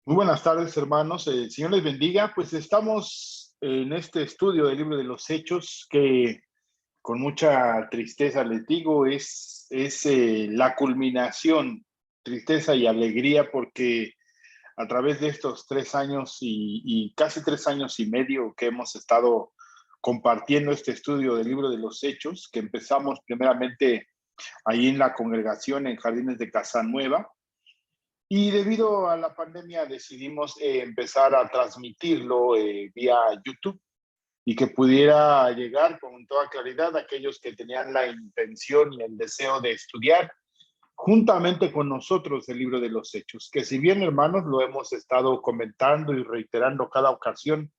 Muy buenas tardes, hermanos. El Señor les bendiga. Pues estamos en este estudio del libro de los Hechos que con mucha tristeza les digo es la culminación, tristeza y alegría porque a través de estos 3 años y casi 3 años y medio que hemos estado compartiendo este estudio del libro de los Hechos, que empezamos primeramente ahí en la congregación en Jardines de Casanueva. Y debido a la pandemia decidimos empezar a transmitirlo vía YouTube y que pudiera llegar con toda claridad a aquellos que tenían la intención y el deseo de estudiar juntamente con nosotros el libro de los Hechos, que si bien, hermanos, lo hemos estado comentando y reiterando cada ocasión,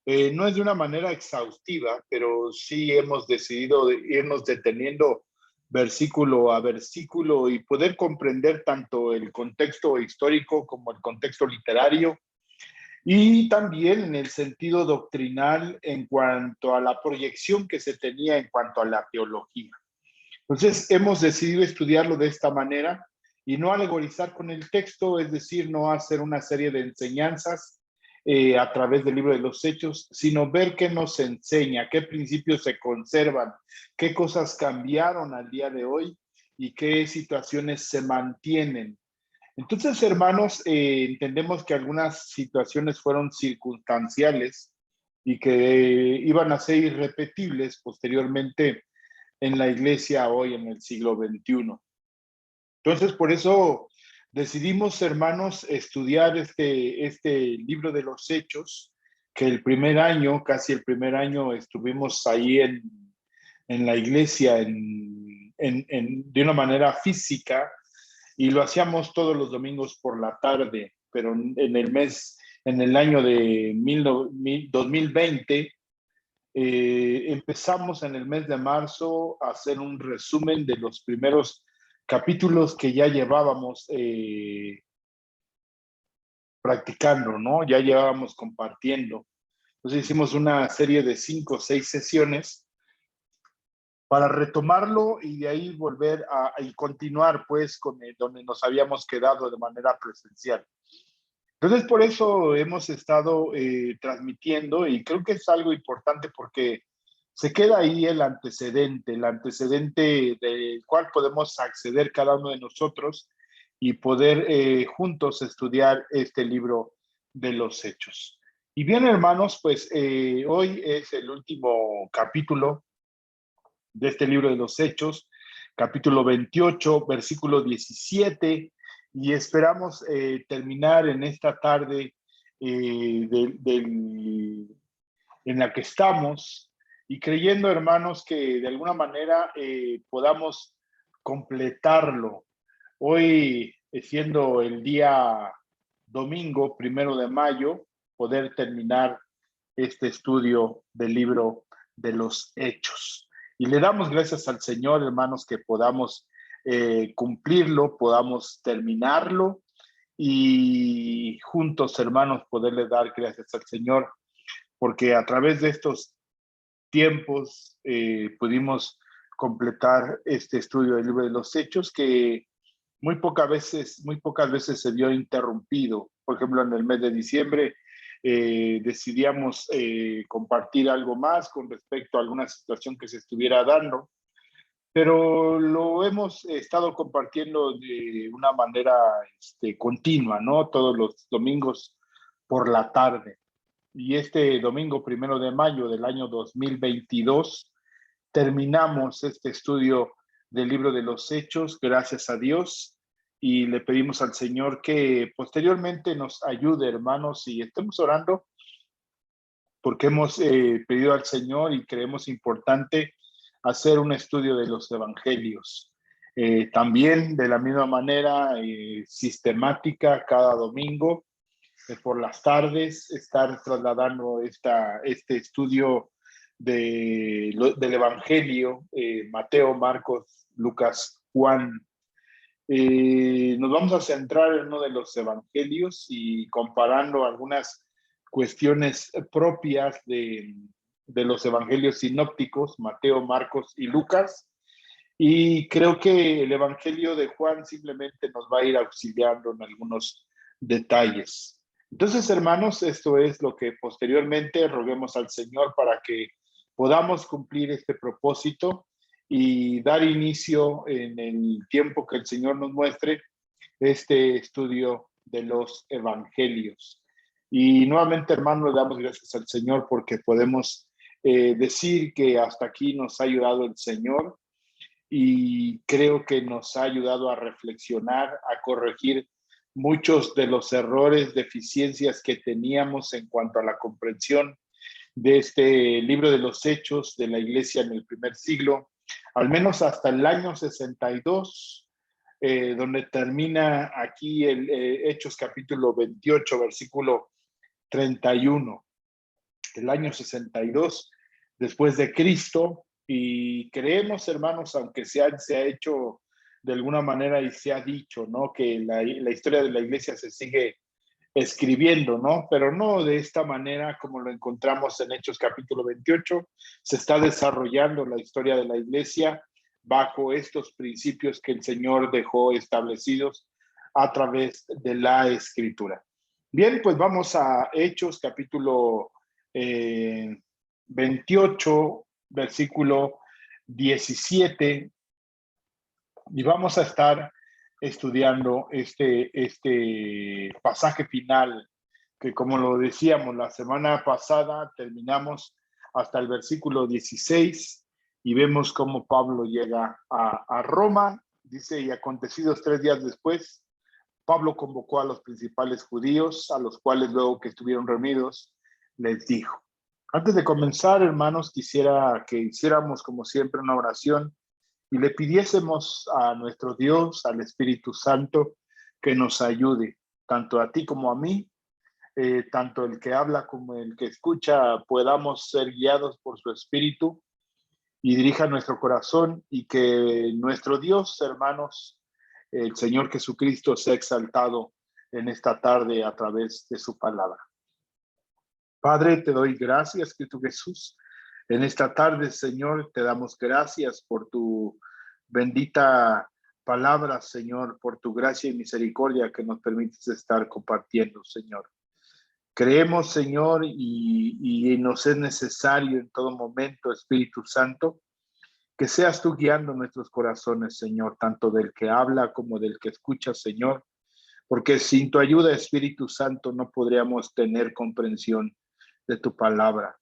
no es de una manera exhaustiva, pero sí hemos decidido irnos deteniendo versículo a versículo y poder comprender tanto el contexto histórico como el contexto literario y también en el sentido doctrinal en cuanto a la proyección que se tenía en cuanto a la teología. Entonces, hemos decidido estudiarlo de esta manera y no alegorizar con el texto, es decir, no hacer una serie de enseñanzas a través del libro de los Hechos, sino ver qué nos enseña, qué principios se conservan, qué cosas cambiaron al día de hoy y qué situaciones se mantienen. Entonces, hermanos, entendemos que algunas situaciones fueron circunstanciales y que iban a ser irrepetibles posteriormente en la iglesia hoy en el siglo XXI. Entonces, por eso decidimos, hermanos, estudiar este libro de los Hechos, que el primer año, casi el primer año, estuvimos ahí en la iglesia de una manera física y lo hacíamos todos los domingos por la tarde, pero en el año de 2020, empezamos en el mes de marzo a hacer un resumen de los primeros capítulos que ya llevábamos practicando, ¿no? Ya llevábamos compartiendo. Entonces hicimos una serie de 5 o 6 sesiones para retomarlo y de ahí volver y continuar pues con donde nos habíamos quedado de manera presencial. Entonces por eso hemos estado transmitiendo y creo que es algo importante porque se queda ahí el antecedente del cual podemos acceder cada uno de nosotros y poder juntos estudiar este libro de los Hechos. Y bien, hermanos, pues hoy es el último capítulo de este libro de los Hechos, capítulo 28, versículo 17, y esperamos terminar en esta tarde en la que estamos y creyendo, hermanos, que de alguna manera podamos completarlo. Hoy, siendo el día domingo, 1 de mayo, poder terminar este estudio del libro de los Hechos. Y le damos gracias al Señor, hermanos, que podamos cumplirlo, podamos terminarlo y juntos, hermanos, poderle dar gracias al Señor, porque a través de estos tiempos pudimos completar este estudio del libro de los Hechos que muy pocas veces se vio interrumpido. Por ejemplo, en el mes de diciembre decidíamos compartir algo más con respecto a alguna situación que se estuviera dando, pero lo hemos estado compartiendo de una manera continua, ¿no? Todos los domingos por la tarde. Y este domingo 1 de mayo del año 2022 terminamos este estudio del libro de los Hechos, gracias a Dios, y le pedimos al Señor que posteriormente nos ayude, hermanos, y estemos orando porque hemos pedido al Señor y creemos importante hacer un estudio de los evangelios. También de la misma manera sistemática cada domingo por las tardes, estar trasladando este estudio del Evangelio, Mateo, Marcos, Lucas, Juan. Nos vamos a centrar en uno de los evangelios y comparando algunas cuestiones propias de los evangelios sinópticos, Mateo, Marcos y Lucas. Y creo que el evangelio de Juan simplemente nos va a ir auxiliando en algunos detalles. Entonces, hermanos, esto es lo que posteriormente roguemos al Señor para que podamos cumplir este propósito y dar inicio en el tiempo que el Señor nos muestre este estudio de los evangelios. Y nuevamente, hermano, le damos gracias al Señor porque podemos decir que hasta aquí nos ha ayudado el Señor y creo que nos ha ayudado a reflexionar, a corregir muchos de los errores, deficiencias que teníamos en cuanto a la comprensión de este libro de los Hechos de la Iglesia en el primer siglo, al menos hasta el año 62, donde termina aquí el Hechos capítulo 28, versículo 31, el año 62 después de Cristo. Y creemos, hermanos, aunque se ha hecho de alguna manera y se ha dicho, ¿no? Que la historia de la iglesia se sigue escribiendo, ¿no? Pero no de esta manera como lo encontramos en Hechos capítulo 28. Se está desarrollando la historia de la iglesia bajo estos principios que el Señor dejó establecidos a través de la escritura. Bien, pues vamos a Hechos capítulo 28, versículo 17, y vamos a estar estudiando este pasaje final, que como lo decíamos la semana pasada, terminamos hasta el versículo 16 y vemos cómo Pablo llega a Roma. Dice, y acontecidos 3 días después, Pablo convocó a los principales judíos, a los cuales luego que estuvieron reunidos, les dijo. Antes de comenzar, hermanos, quisiera que hiciéramos como siempre una oración y le pidiésemos a nuestro Dios, al Espíritu Santo, que nos ayude, tanto a ti como a mí, tanto el que habla como el que escucha, podamos ser guiados por su Espíritu y dirija nuestro corazón, y que nuestro Dios, hermanos, el Señor Jesucristo, sea exaltado en esta tarde a través de su palabra. Padre, te doy gracias, Cristo Jesús. En esta tarde, Señor, te damos gracias por tu bendita palabra, Señor, por tu gracia y misericordia que nos permites estar compartiendo, Señor. Creemos, Señor, y nos es necesario en todo momento, Espíritu Santo, que seas tú guiando nuestros corazones, Señor, tanto del que habla como del que escucha, Señor, porque sin tu ayuda, Espíritu Santo, no podríamos tener comprensión de tu palabra.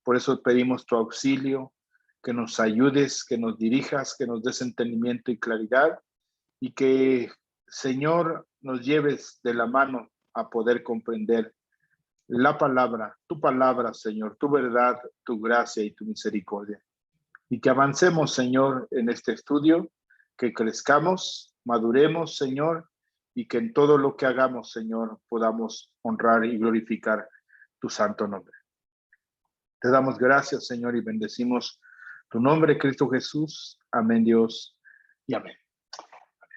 Por eso pedimos tu auxilio, que nos ayudes, que nos dirijas, que nos des entendimiento y claridad, y que, Señor, nos lleves de la mano a poder comprender la palabra, Señor, tu verdad, tu gracia y tu misericordia. Y que avancemos, Señor, en este estudio, que crezcamos, maduremos, Señor, y que en todo lo que hagamos, Señor, podamos honrar y glorificar tu santo nombre. Te damos gracias, Señor, y bendecimos tu nombre, Cristo Jesús. Amén, Dios, y amén.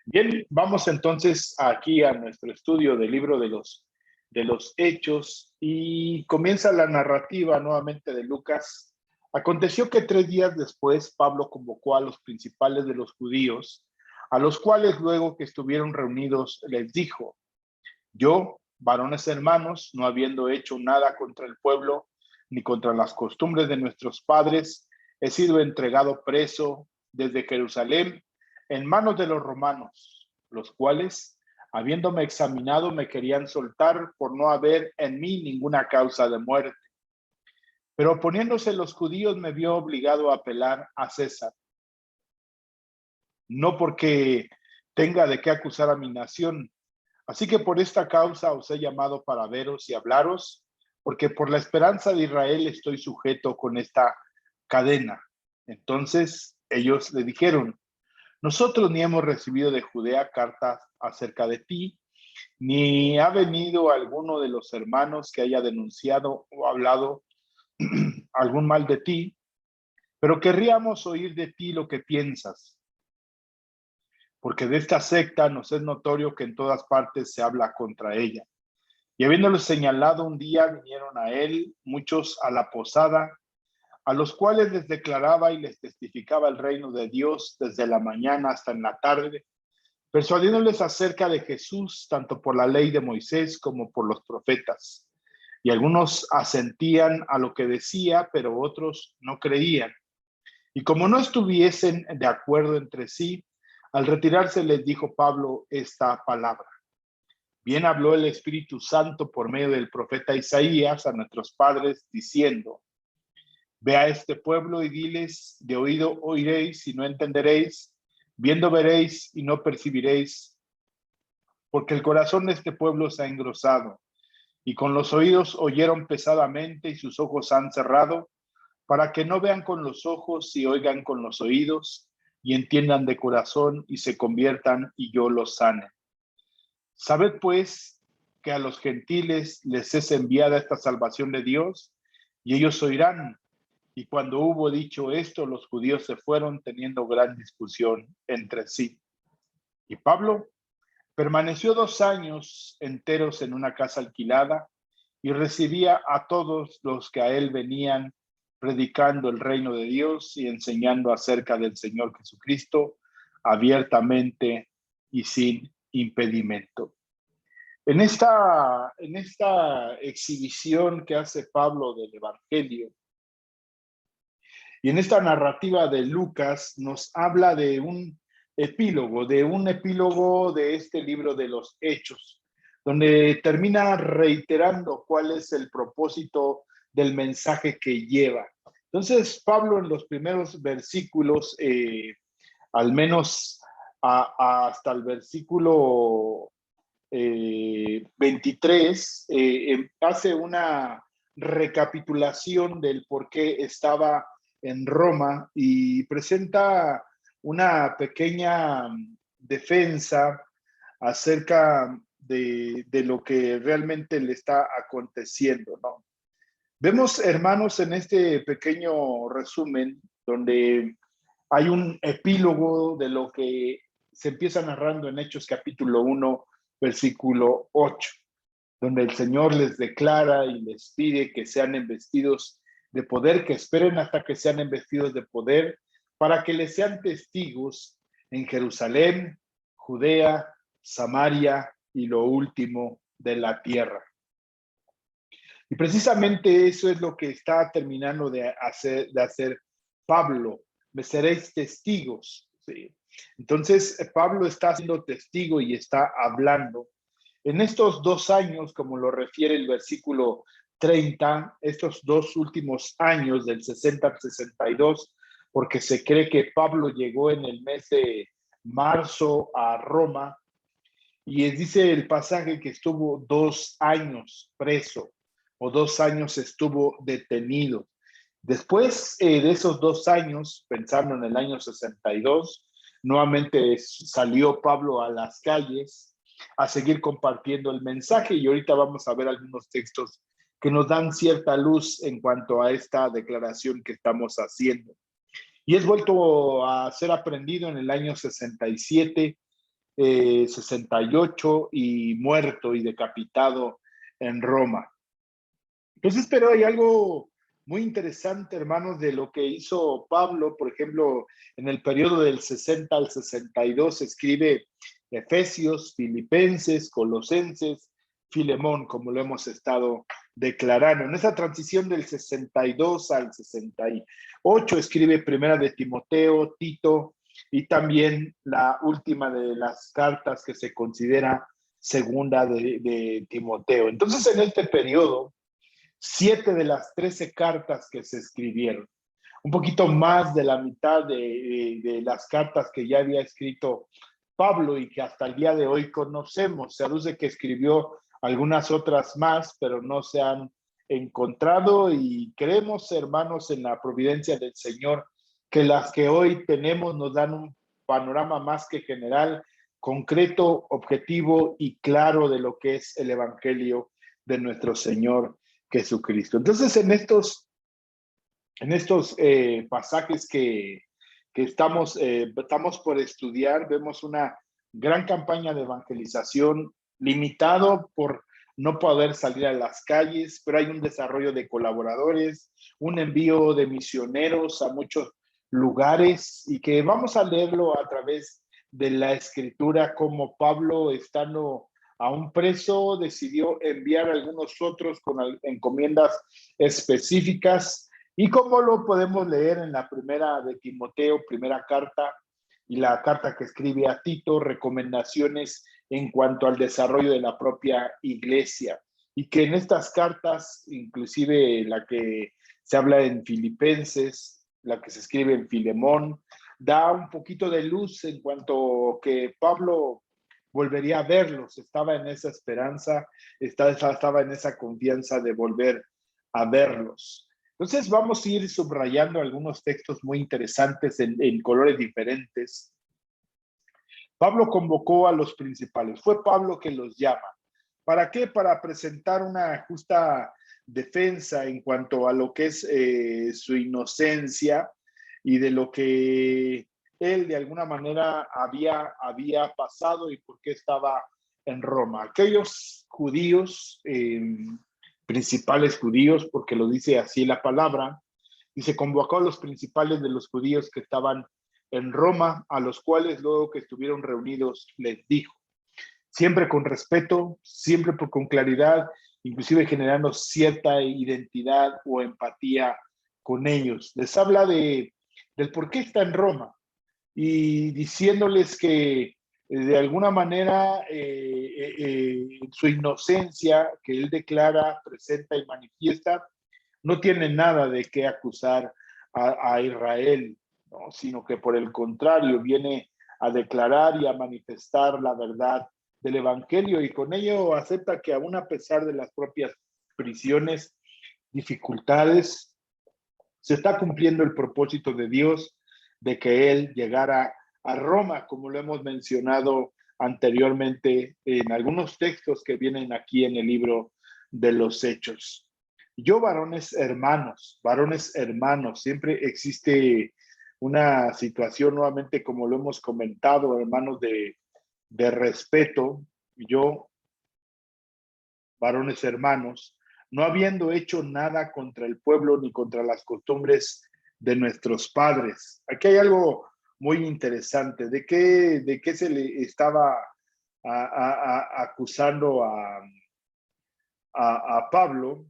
Bien, vamos entonces aquí a nuestro estudio del libro de los Hechos, y comienza la narrativa nuevamente de Lucas. Aconteció que 3 días después Pablo convocó a los principales de los judíos, a los cuales luego que estuvieron reunidos les dijo: yo, varones hermanos, no habiendo hecho nada contra el pueblo ni contra las costumbres de nuestros padres, he sido entregado preso desde Jerusalén en manos de los romanos, los cuales, habiéndome examinado, me querían soltar por no haber en mí ninguna causa de muerte. Pero oponiéndose los judíos, me vio obligado a apelar a César, no porque tenga de qué acusar a mi nación. Así que por esta causa os he llamado para veros y hablaros, porque por la esperanza de Israel estoy sujeto con esta cadena. Entonces ellos le dijeron: nosotros ni hemos recibido de Judea cartas acerca de ti, ni ha venido alguno de los hermanos que haya denunciado o hablado algún mal de ti, pero querríamos oír de ti lo que piensas, porque de esta secta nos es notorio que en todas partes se habla contra ella. Y habiéndolo señalado un día, vinieron a él muchos a la posada, a los cuales les declaraba y les testificaba el reino de Dios desde la mañana hasta en la tarde. persuadiéndoles acerca de Jesús, tanto por la ley de Moisés como por los profetas. Y algunos asentían a lo que decía, pero otros no creían. Y como no estuviesen de acuerdo entre sí, al retirarse les dijo Pablo esta palabra. Bien habló el Espíritu Santo por medio del profeta Isaías a nuestros padres, diciendo: Ve a este pueblo y diles, de oído oiréis y no entenderéis, viendo veréis y no percibiréis, porque el corazón de este pueblo se ha engrosado, y con los oídos oyeron pesadamente y sus ojos han cerrado, para que no vean con los ojos y oigan con los oídos, y entiendan de corazón y se conviertan y yo los sane. Sabed pues que a los gentiles les es enviada esta salvación de Dios, y ellos oirán. Y cuando hubo dicho esto, los judíos se fueron teniendo gran discusión entre sí. Y Pablo permaneció 2 años enteros en una casa alquilada y recibía a todos los que a él venían, predicando el reino de Dios y enseñando acerca del Señor Jesucristo abiertamente y sin impedimento. En esta exhibición que hace Pablo del Evangelio y en esta narrativa de Lucas nos habla de un epílogo de este libro de los Hechos, donde termina reiterando cuál es el propósito del mensaje que lleva. Entonces, Pablo en los primeros versículos, al menos hasta el versículo 23, hace una recapitulación del por qué estaba en Roma y presenta una pequeña defensa acerca de lo que realmente le está aconteciendo, ¿no? Vemos, hermanos, en este pequeño resumen, donde hay un epílogo de lo que se empieza narrando en Hechos capítulo 1, versículo 8, donde el Señor les declara y les pide que sean investidos de poder, que esperen hasta que sean investidos de poder, para que les sean testigos en Jerusalén, Judea, Samaria y lo último de la tierra. Y precisamente eso es lo que está terminando de hacer Pablo. Me seréis testigos. ¿Sí? Entonces, Pablo está siendo testigo y está hablando. En estos 2 años, como lo refiere el versículo 30, estos 2 últimos años del 60 al 62, porque se cree que Pablo llegó en el mes de marzo a Roma, y dice el pasaje que estuvo 2 años preso, o 2 años estuvo detenido. Después de esos 2 años, pensando en el año 62, nuevamente salió Pablo a las calles a seguir compartiendo el mensaje, y ahorita vamos a ver algunos textos que nos dan cierta luz en cuanto a esta declaración que estamos haciendo. Y es vuelto a ser aprendido en el año 67, 68 y muerto y decapitado en Roma. Entonces, pero hay algo muy interesante, hermanos, de lo que hizo Pablo. Por ejemplo, en el periodo del 60 al 62 escribe Efesios, Filipenses, Colosenses, Filemón, como lo hemos estado declarando. En esa transición del 62 al 68 escribe Primera de Timoteo, Tito, y también la última de las cartas que se considera Segunda de Timoteo. Entonces, en este periodo, 7 de las 13 cartas que se escribieron, un poquito más de la mitad de las cartas que ya había escrito Pablo y que hasta el día de hoy conocemos. Se aduce que escribió algunas otras más, pero no se han encontrado, y creemos, hermanos, en la providencia del Señor, que las que hoy tenemos nos dan un panorama más que general, concreto, objetivo y claro de lo que es el Evangelio de nuestro Señor Jesucristo. Entonces, en estos pasajes que estamos por estudiar, vemos una gran campaña de evangelización, limitado por no poder salir a las calles, pero hay un desarrollo de colaboradores, un envío de misioneros a muchos lugares, y que vamos a leerlo a través de la escritura, como Pablo, estando aún preso, decidió enviar a algunos otros con encomiendas específicas, y como lo podemos leer en la primera de Timoteo, primera carta, y la carta que escribe a Tito, recomendaciones en cuanto al desarrollo de la propia iglesia. Y que en estas cartas, inclusive la que se habla en Filipenses, la que se escribe en Filemón, da un poquito de luz en cuanto que Pablo volvería a verlos, estaba en esa esperanza, estaba en esa confianza de volver a verlos. Entonces vamos a ir subrayando algunos textos muy interesantes en colores diferentes. Pablo convocó a los principales, fue Pablo que los llama. ¿Para qué? Para presentar una justa defensa en cuanto a lo que es su inocencia y de lo que él de alguna manera había pasado y por qué estaba en Roma. Aquellos judíos, principales judíos, porque lo dice así la palabra, y se convocó a los principales de los judíos que estaban en Roma, a los cuales luego que estuvieron reunidos les dijo, siempre con respeto, siempre con claridad, inclusive generando cierta identidad o empatía con ellos. Les habla del por qué está en Roma y diciéndoles que de alguna manera su inocencia que él declara, presenta y manifiesta, no tiene nada de qué acusar a Israel, ¿no? Sino que por el contrario viene a declarar y a manifestar la verdad del Evangelio, y con ello acepta que aún a pesar de las propias prisiones, dificultades, se está cumpliendo el propósito de Dios de que Él llegara a Roma, como lo hemos mencionado anteriormente en algunos textos que vienen aquí en el libro de los Hechos. Yo, varones hermanos, siempre existe una situación, nuevamente, como lo hemos comentado, hermanos, de respeto. Yo, varones hermanos, no habiendo hecho nada contra el pueblo ni contra las costumbres de nuestros padres. Aquí hay algo muy interesante. ¿De qué se le estaba acusando a Pablo?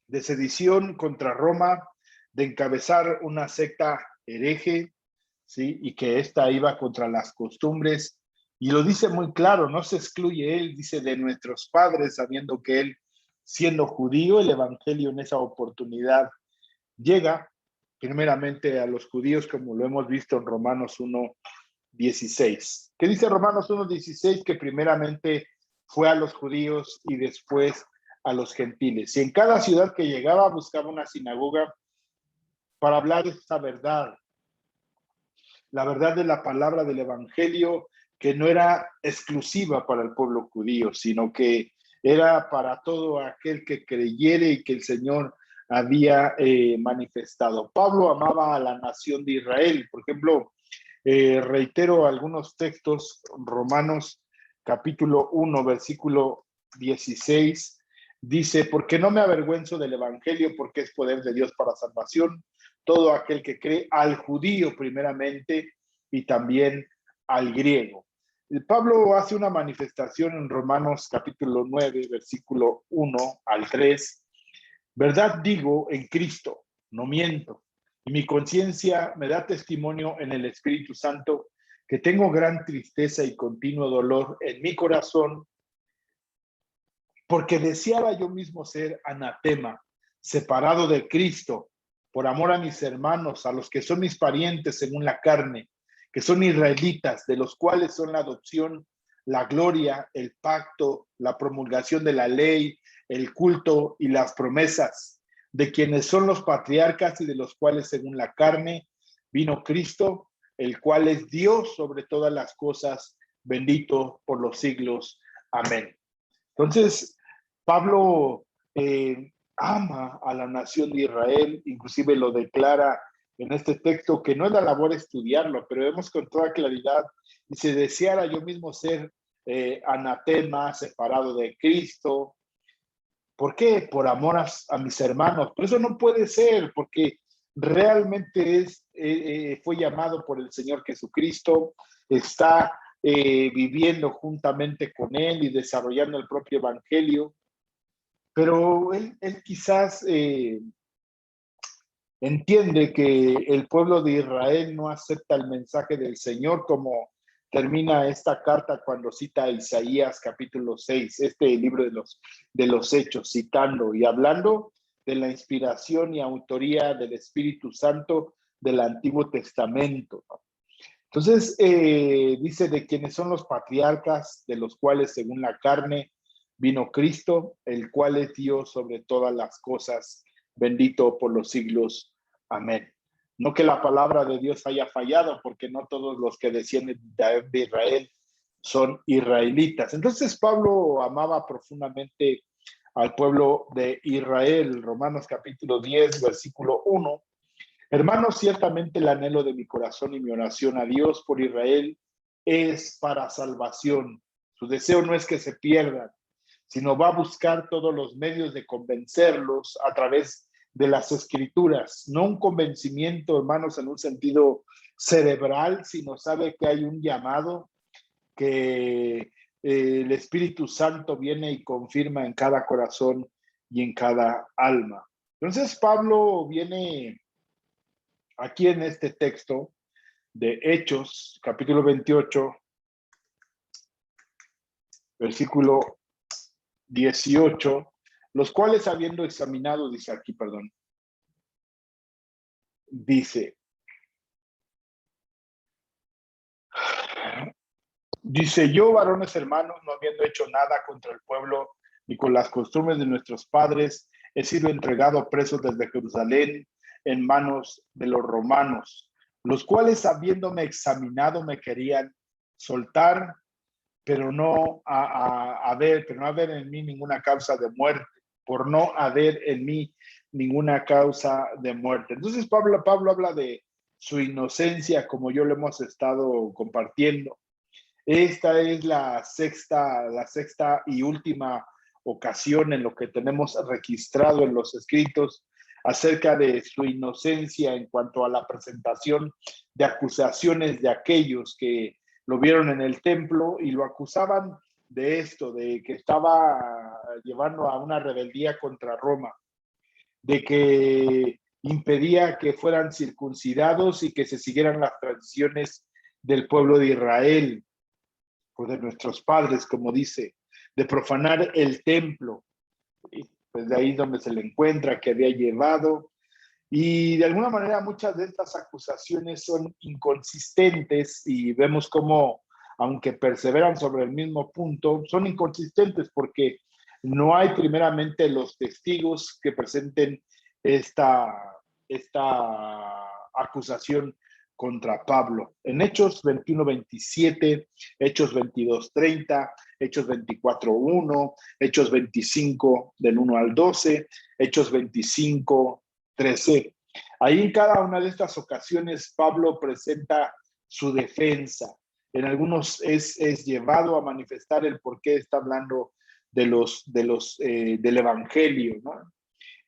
De sedición contra Roma, de encabezar una secta hereje, ¿sí? Y que esta iba contra las costumbres, y lo dice muy claro, no se excluye él, dice de nuestros padres, sabiendo que él, siendo judío, el evangelio en esa oportunidad llega primeramente a los judíos, como lo hemos visto en Romanos 1:16. ¿Qué dice Romanos 1:16? Que primeramente fue a los judíos y después a los gentiles. Y en cada ciudad que llegaba buscaba una sinagoga para hablar esta verdad, la verdad de la palabra del evangelio, que no era exclusiva para el pueblo judío, sino que era para todo aquel que creyere y que el Señor había manifestado. Pablo amaba a la nación de Israel. Por ejemplo, reitero algunos textos, Romanos capítulo 1, versículo 16, dice, porque no me avergüenzo del evangelio, porque es poder de Dios para salvación, todo aquel que cree, al judío primeramente y también al griego. Pablo hace una manifestación en Romanos capítulo 9, versículo 1 al 3. Verdad digo en Cristo, no miento. Y mi conciencia me da testimonio en el Espíritu Santo que tengo gran tristeza y continuo dolor en mi corazón, porque deseaba yo mismo ser anatema, separado de Cristo, por amor a mis hermanos, a los que son mis parientes según la carne, que son israelitas, de los cuales son la adopción, la gloria, el pacto, la promulgación de la ley, el culto y las promesas, de quienes son los patriarcas y de los cuales según la carne vino Cristo, el cual es Dios sobre todas las cosas, bendito por los siglos. Amén. Entonces, Pablo ama a la nación de Israel, inclusive lo declara en este texto, que no es la labor estudiarlo, pero vemos con toda claridad, y si deseara yo mismo ser anatema, separado de Cristo. ¿Por qué? Por amor a mis hermanos. Pero eso no puede ser, porque realmente fue llamado por el Señor Jesucristo, está viviendo juntamente con Él y desarrollando el propio evangelio, pero él quizás entiende que el pueblo de Israel no acepta el mensaje del Señor, como termina esta carta cuando cita a Isaías capítulo 6, este libro de los Hechos, citando y hablando de la inspiración y autoría del Espíritu Santo del Antiguo Testamento. Entonces, dice de quienes son los patriarcas, de los cuales según la carne vino Cristo, el cual es Dios sobre todas las cosas, bendito por los siglos. Amén. No que la palabra de Dios haya fallado, porque no todos los que descienden de Israel son israelitas. Entonces Pablo amaba profundamente al pueblo de Israel. Romanos capítulo 10, versículo 1. Hermanos, ciertamente el anhelo de mi corazón y mi oración a Dios por Israel es para salvación. Su deseo no es que se pierdan, sino va a buscar todos los medios de convencerlos a través de las escrituras. No un convencimiento, hermanos, en un sentido cerebral, sino sabe que hay un llamado que el Espíritu Santo viene y confirma en cada corazón y en cada alma. Entonces Pablo viene aquí en este texto de Hechos, capítulo 28, versículo 18, los cuales habiendo examinado, dice aquí, perdón, dice, yo, varones hermanos, no habiendo hecho nada contra el pueblo ni con las costumbres de nuestros padres, he sido entregado preso desde Jerusalén en manos de los romanos, los cuales habiéndome examinado me querían soltar, pero no haber en mí ninguna causa de muerte, por no haber en mí ninguna causa de muerte. Entonces Pablo habla de su inocencia, como yo lo hemos estado compartiendo. Esta es la sexta y última ocasión en lo que tenemos registrado en los escritos acerca de su inocencia en cuanto a la presentación de acusaciones de aquellos que lo vieron en el templo y lo acusaban de esto, de que estaba llevando a una rebeldía contra Roma, de que impedía que fueran circuncidados y que se siguieran las tradiciones del pueblo de Israel o de nuestros padres, como dice, de profanar el templo. Y pues de ahí donde se le encuentra que había llevado. Y de alguna manera muchas de estas acusaciones son inconsistentes y vemos cómo, aunque perseveran sobre el mismo punto, son inconsistentes porque no hay primeramente los testigos que presenten esta acusación contra Pablo. En Hechos 21:27, Hechos 22:30, Hechos 24:1, Hechos 25 del 1 al 12, Hechos 25:13. Ahí en cada una de estas ocasiones Pablo presenta su defensa. En algunos es llevado a manifestar el por qué está hablando del evangelio, ¿no?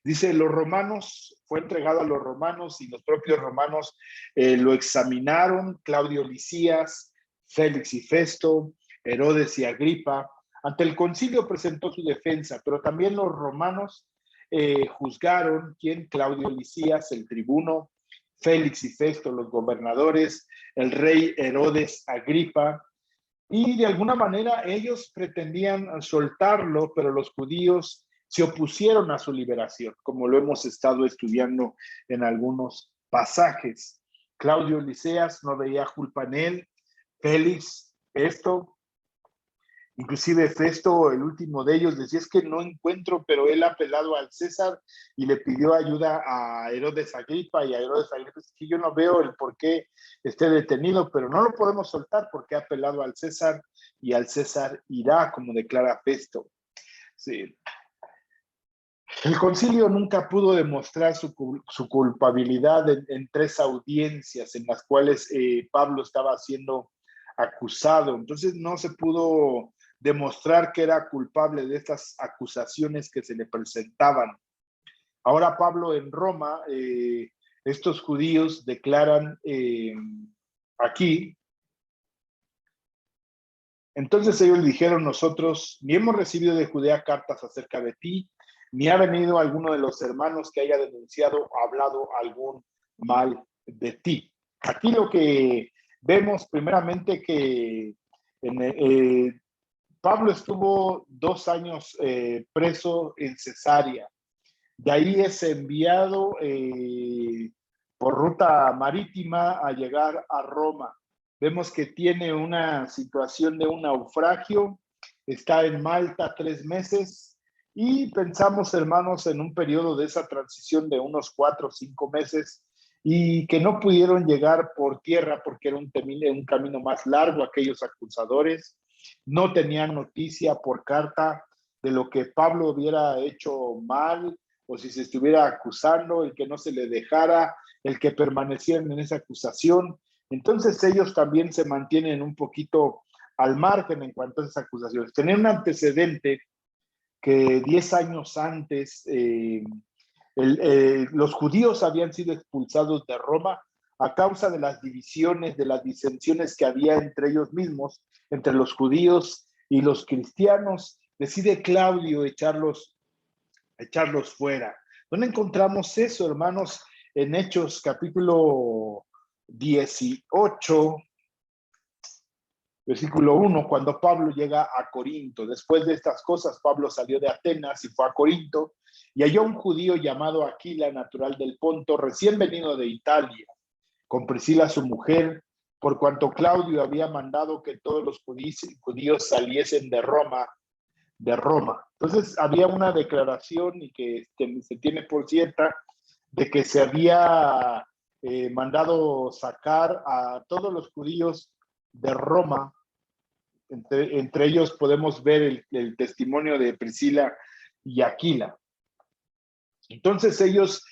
Dice, los romanos, fue entregado a los romanos y los propios romanos lo examinaron, Claudio Lisías, Félix y Festo, Herodes y Agripa. Ante el concilio presentó su defensa, pero también los romanos juzgaron, ¿quién? Claudio Lisías, el tribuno, Félix y Festo, los gobernadores, el rey Herodes Agripa, y de alguna manera ellos pretendían soltarlo, pero los judíos se opusieron a su liberación, como lo hemos estado estudiando en algunos pasajes. Claudio Liceas no veía culpa en él, Félix, esto, inclusive Festo, el último de ellos, decía, es que no encuentro, pero él ha apelado al César y le pidió ayuda a Herodes Agripa, y a Herodes Agripa es que yo no veo el por qué esté detenido, pero no lo podemos soltar porque ha apelado al César y al César irá, como declara Festo. Sí. El concilio nunca pudo demostrar su culpabilidad en tres audiencias en las cuales Pablo estaba siendo acusado. Entonces no se pudo demostrar que era culpable de estas acusaciones que se le presentaban. Ahora Pablo en Roma estos judíos declaran aquí, entonces ellos dijeron: nosotros ni hemos recibido de Judea cartas acerca de ti, ni ha venido alguno de los hermanos que haya denunciado o hablado algún mal de ti. Aquí lo que vemos primeramente que Pablo estuvo 2 años preso en Cesarea. De ahí es enviado por ruta marítima a llegar a Roma. Vemos que tiene una situación de un naufragio, está en Malta 3 meses y pensamos, hermanos, en un periodo de esa transición de unos 4 o 5 meses y que no pudieron llegar por tierra porque era un camino más largo. Aquellos acusadores no tenían noticia por carta de lo que Pablo hubiera hecho mal, o si se estuviera acusando, el que no se le dejara, el que permanecieran en esa acusación. Entonces ellos también se mantienen un poquito al margen en cuanto a esas acusaciones. Tener un antecedente que 10 años antes los judíos habían sido expulsados de Roma a causa de las divisiones, de las disensiones que había entre ellos mismos, entre los judíos y los cristianos. Decide Claudio echarlos fuera. ¿Dónde encontramos eso, hermanos? En Hechos capítulo 18, versículo 1, cuando Pablo llega a Corinto. Después de estas cosas, Pablo salió de Atenas y fue a Corinto, y halló un judío llamado Aquila, natural del Ponto, recién venido de Italia, con Priscila su mujer, por cuanto Claudio había mandado que todos los judíos saliesen de Roma. Entonces había una declaración y que se tiene por cierta de que se había mandado sacar a todos los judíos de Roma. Entre ellos podemos ver el testimonio de Priscila y Aquila. Entonces ellos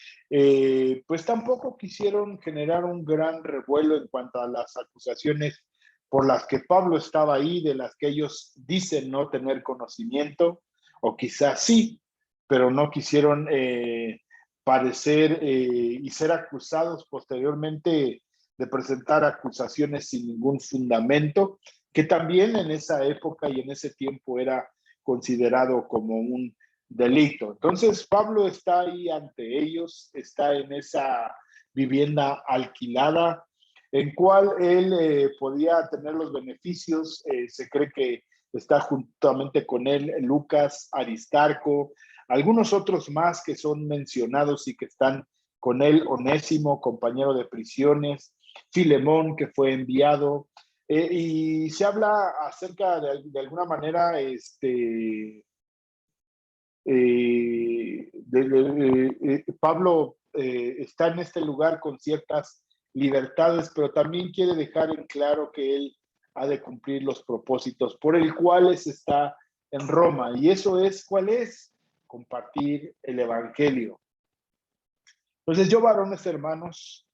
pues tampoco quisieron generar un gran revuelo en cuanto a las acusaciones por las que Pablo estaba ahí, de las que ellos dicen no tener conocimiento, o quizás sí, pero no quisieron parecer y ser acusados posteriormente de presentar acusaciones sin ningún fundamento, que también en esa época y en ese tiempo era considerado como un delito. Entonces Pablo está ahí ante ellos, está en esa vivienda alquilada, en cual él podía tener los beneficios. Se cree que está juntamente con él Lucas, Aristarco, algunos otros más que son mencionados y que están con él: Onésimo, compañero de prisiones, Filemón, que fue enviado, y se habla acerca de alguna manera Pablo está en este lugar con ciertas libertades, pero también quiere dejar en claro que él ha de cumplir los propósitos por el cuales está en Roma. Y eso es, ¿cuál es? Compartir el evangelio. Entonces yo, varones hermanos,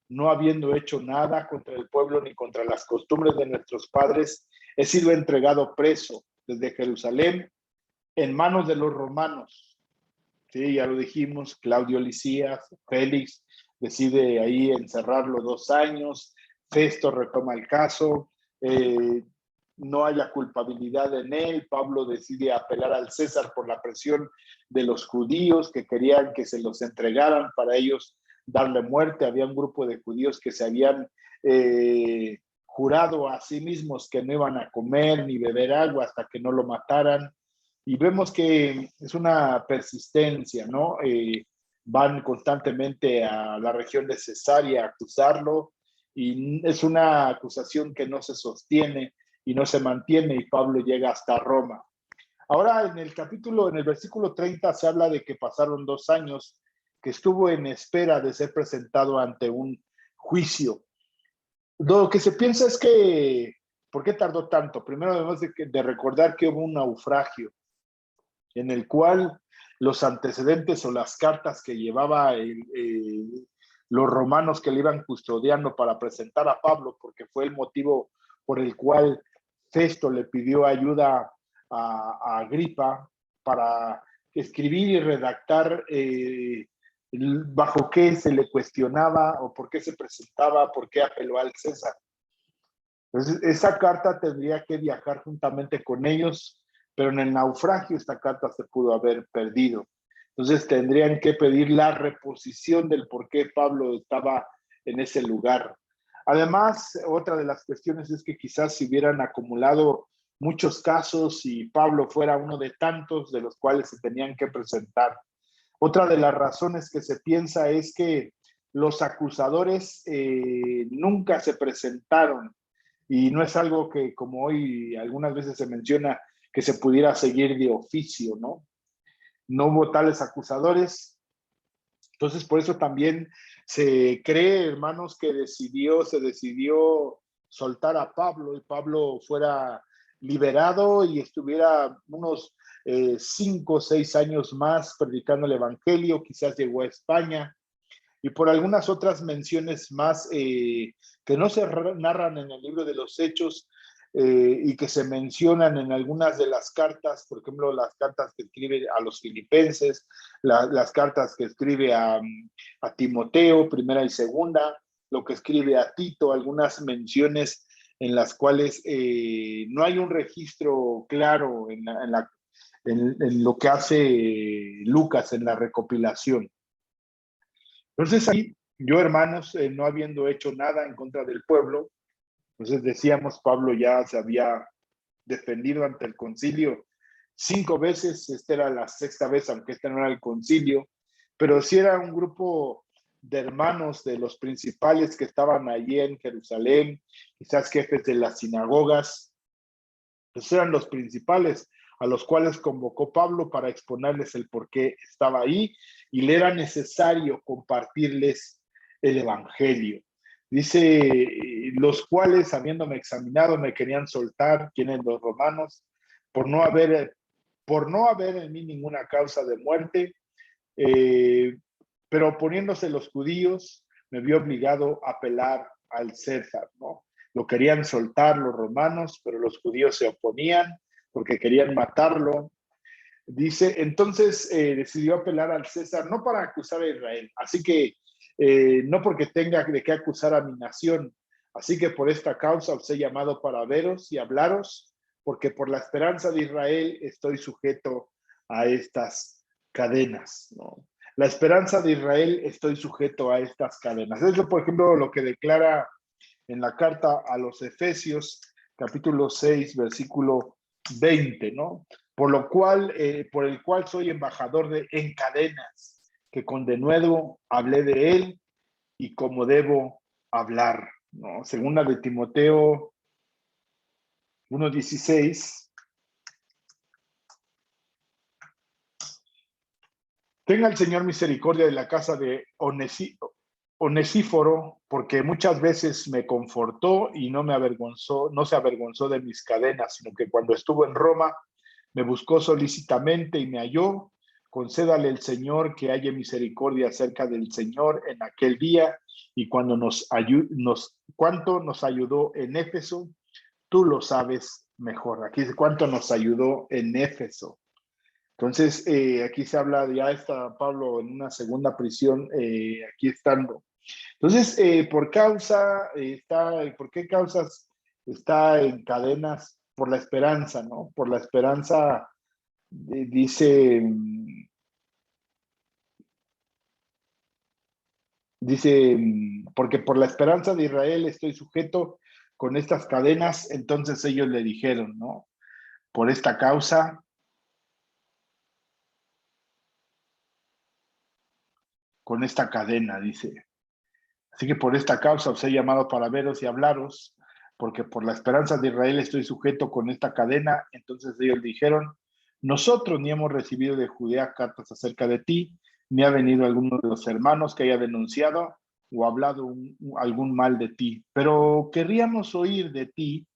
no habiendo hecho nada contra el pueblo ni contra las costumbres de nuestros padres, he sido entregado preso desde Jerusalén en manos de los romanos. Sí, ya lo dijimos, Claudio Lisías, Félix decide ahí encerrarlo 2 años, Festo retoma el caso, no haya culpabilidad en él, Pablo decide apelar al César por la presión de los judíos que querían que se los entregaran para ellos darle muerte. Había un grupo de judíos que se habían jurado a sí mismos que no iban a comer ni beber agua hasta que no lo mataran. Y vemos que es una persistencia, ¿no? Van constantemente a la región de Cesarea a acusarlo, y es una acusación que no se sostiene y no se mantiene, y Pablo llega hasta Roma. Ahora en el versículo 30 se habla de que pasaron 2 años, que estuvo en espera de ser presentado ante un juicio. Lo que se piensa es que, ¿por qué tardó tanto? Primero, además de recordar que hubo un naufragio en el cual los antecedentes o las cartas que llevaba los romanos que le iban custodiando para presentar a Pablo, porque fue el motivo por el cual Festo le pidió ayuda a Agripa para escribir y redactar bajo qué se le cuestionaba o por qué se presentaba, por qué apeló al César. Entonces, esa carta tendría que viajar juntamente con ellos, pero en el naufragio esta carta se pudo haber perdido. Entonces, tendrían que pedir la reposición del por qué Pablo estaba en ese lugar. Además, otra de las cuestiones es que quizás se hubieran acumulado muchos casos y Pablo fuera uno de tantos de los cuales se tenían que presentar. Otra de las razones que se piensa es que los acusadores nunca se presentaron y no es algo que, como hoy algunas veces se menciona, que se pudiera seguir de oficio, ¿no? No hubo tales acusadores. Entonces, por eso también se cree, hermanos, que se decidió soltar a Pablo y Pablo fuera liberado y estuviera unos 5 o 6 años más predicando el evangelio, quizás llegó a España, y por algunas otras menciones más que no se narran en el libro de los Hechos y que se mencionan en algunas de las cartas, por ejemplo, las cartas que escribe a los filipenses, las cartas que escribe a Timoteo, primera y segunda, lo que escribe a Tito, algunas menciones en las cuales no hay un registro claro en lo que hace Lucas en la recopilación. Entonces ahí yo, hermanos, no habiendo hecho nada en contra del pueblo, entonces decíamos, Pablo ya se había defendido ante el concilio 5 veces, esta era la 6ª vez, aunque este no era el concilio, pero sí era un grupo de hermanos de los principales que estaban allí en Jerusalén, quizás jefes de las sinagogas, pues eran los principales a los cuales convocó Pablo para exponerles el por qué estaba ahí y le era necesario compartirles el evangelio. Dice, los cuales, habiéndome examinado, me querían soltar, quienes los romanos, por no haber en mí ninguna causa de muerte, pero oponiéndose los judíos, me vi obligado a apelar al César, ¿no? Lo querían soltar los romanos, pero los judíos se oponían porque querían matarlo. Dice, entonces decidió apelar al César, no para acusar a Israel, así que no porque tenga de qué acusar a mi nación, así que por esta causa os he llamado para veros y hablaros, porque por la esperanza de Israel estoy sujeto a estas cadenas, ¿no? La esperanza de Israel estoy sujeto a estas cadenas. Es, por ejemplo, lo que declara en la carta a los Efesios, capítulo 6, versículo 20, ¿no? Por el cual soy embajador en cadenas, que con denuedo hablé de él y como debo hablar, ¿no? Segunda de Timoteo 1:16. Tenga el Señor misericordia de la casa de Onesíforo, porque muchas veces me confortó y no se avergonzó de mis cadenas, sino que cuando estuvo en Roma me buscó solícitamente y me halló. Concédale el Señor que haya misericordia acerca del Señor en aquel día y cuando cuánto nos ayudó en Éfeso, tú lo sabes mejor. Aquí dice cuánto nos ayudó en Éfeso. Entonces, aquí se habla, ya está Pablo en una segunda prisión, aquí estando. Entonces, ¿por qué causas está en cadenas? Por la esperanza, ¿no? Por la esperanza, dice, porque por la esperanza de Israel estoy sujeto con estas cadenas. Entonces ellos le dijeron, ¿no? Por esta causa, con esta cadena, dice. Así que por esta causa os he llamado para veros y hablaros, porque por la esperanza de Israel estoy sujeto con esta cadena. Entonces ellos dijeron, nosotros ni hemos recibido de Judea cartas acerca de ti, ni ha venido alguno de los hermanos que haya denunciado o hablado algún mal de ti, pero querríamos oír de ti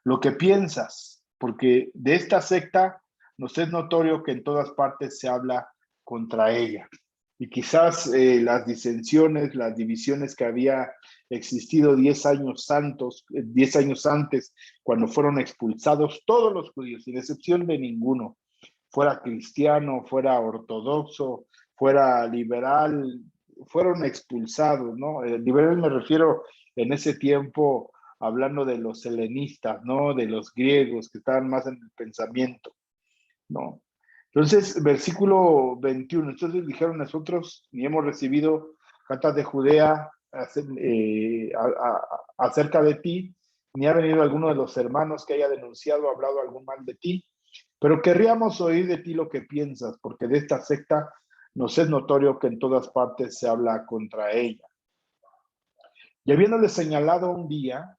lo que piensas, porque de esta secta nos es notorio que en todas partes se habla contra ella. Y quizás las disensiones, las divisiones que había existido 10 años antes, cuando fueron expulsados todos los judíos, sin excepción de ninguno, fuera cristiano, fuera ortodoxo, fuera liberal, fueron expulsados, ¿no? Liberal me refiero en ese tiempo hablando de los helenistas, ¿no? De los griegos que estaban más en el pensamiento, ¿no? Entonces, versículo 21, entonces dijeron nosotros, ni hemos recibido cartas de Judea acerca de ti, ni ha venido alguno de los hermanos que haya denunciado o hablado algún mal de ti, pero querríamos oír de ti lo que piensas, porque de esta secta nos es notorio que en todas partes se habla contra ella. Y habiéndole señalado un día,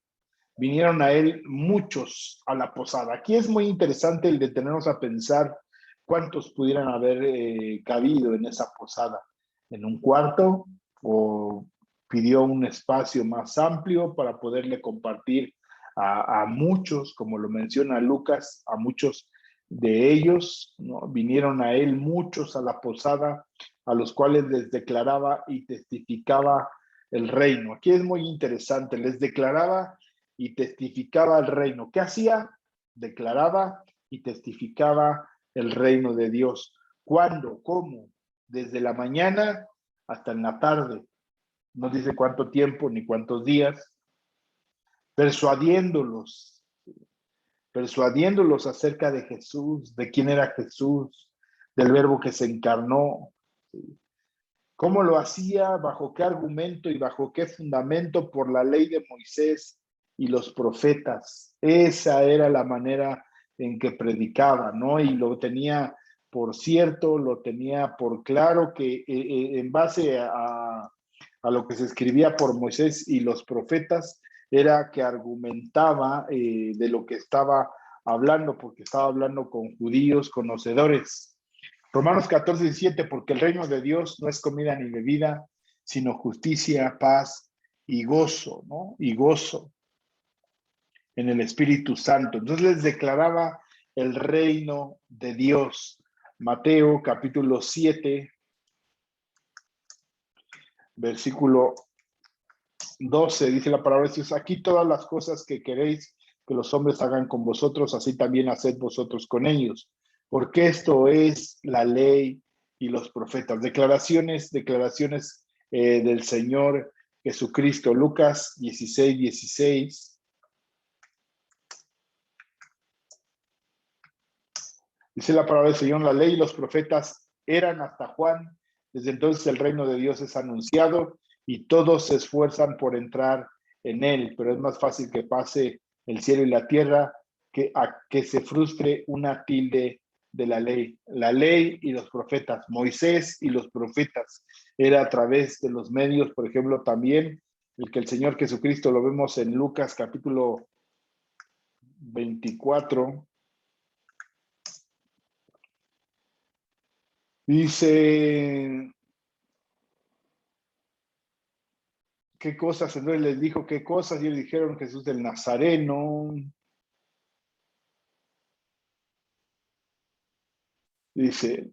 vinieron a él muchos a la posada. Aquí es muy interesante el detenernos a pensar cuántos pudieran haber cabido en esa posada. ¿En un cuarto? ¿O pidió un espacio más amplio para poderle compartir a muchos, como lo menciona Lucas, a muchos de ellos, ¿no? Vinieron a él muchos a la posada, a los cuales les declaraba y testificaba el reino. Aquí es muy interesante, les declaraba y testificaba el reino. ¿Qué hacía? Declaraba y testificaba el reino de Dios. ¿Cuándo? ¿Cómo? Desde la mañana hasta en la tarde. No dice cuánto tiempo ni cuántos días. Persuadiéndolos, persuadiéndolos acerca de Jesús, de quién era Jesús, del verbo que se encarnó. ¿Cómo lo hacía? ¿Bajo qué argumento y bajo qué fundamento? Por la ley de Moisés y los profetas. Esa era la manera en que predicaba, ¿no? Y lo tenía por cierto, lo tenía por claro que en base a lo que se escribía por Moisés y los profetas, era que argumentaba de lo que estaba hablando, porque estaba hablando con judíos conocedores. Romanos 14:17, porque el reino de Dios no es comida ni bebida, sino justicia, paz y gozo, ¿no? Y gozo en el Espíritu Santo. Entonces les declaraba el reino de Dios. Mateo capítulo 7, versículo 12, dice la palabra de Dios, aquí todas las cosas que queréis que los hombres hagan con vosotros, así también haced vosotros con ellos, porque esto es la ley y los profetas. Declaraciones del Señor Jesucristo. Lucas 16:16. Dice la palabra del Señor, la ley y los profetas eran hasta Juan. Desde entonces el reino de Dios es anunciado y todos se esfuerzan por entrar en él, pero es más fácil que pase el cielo y la tierra que a que se frustre una tilde de la ley. La ley y los profetas, Moisés y los profetas, era a través de los medios, por ejemplo, también el que el Señor Jesucristo lo vemos en Lucas capítulo 24. Dice, ¿qué cosas? Entonces les dijo, ¿qué cosas? Y ellos dijeron, Jesús del Nazareno. Dice,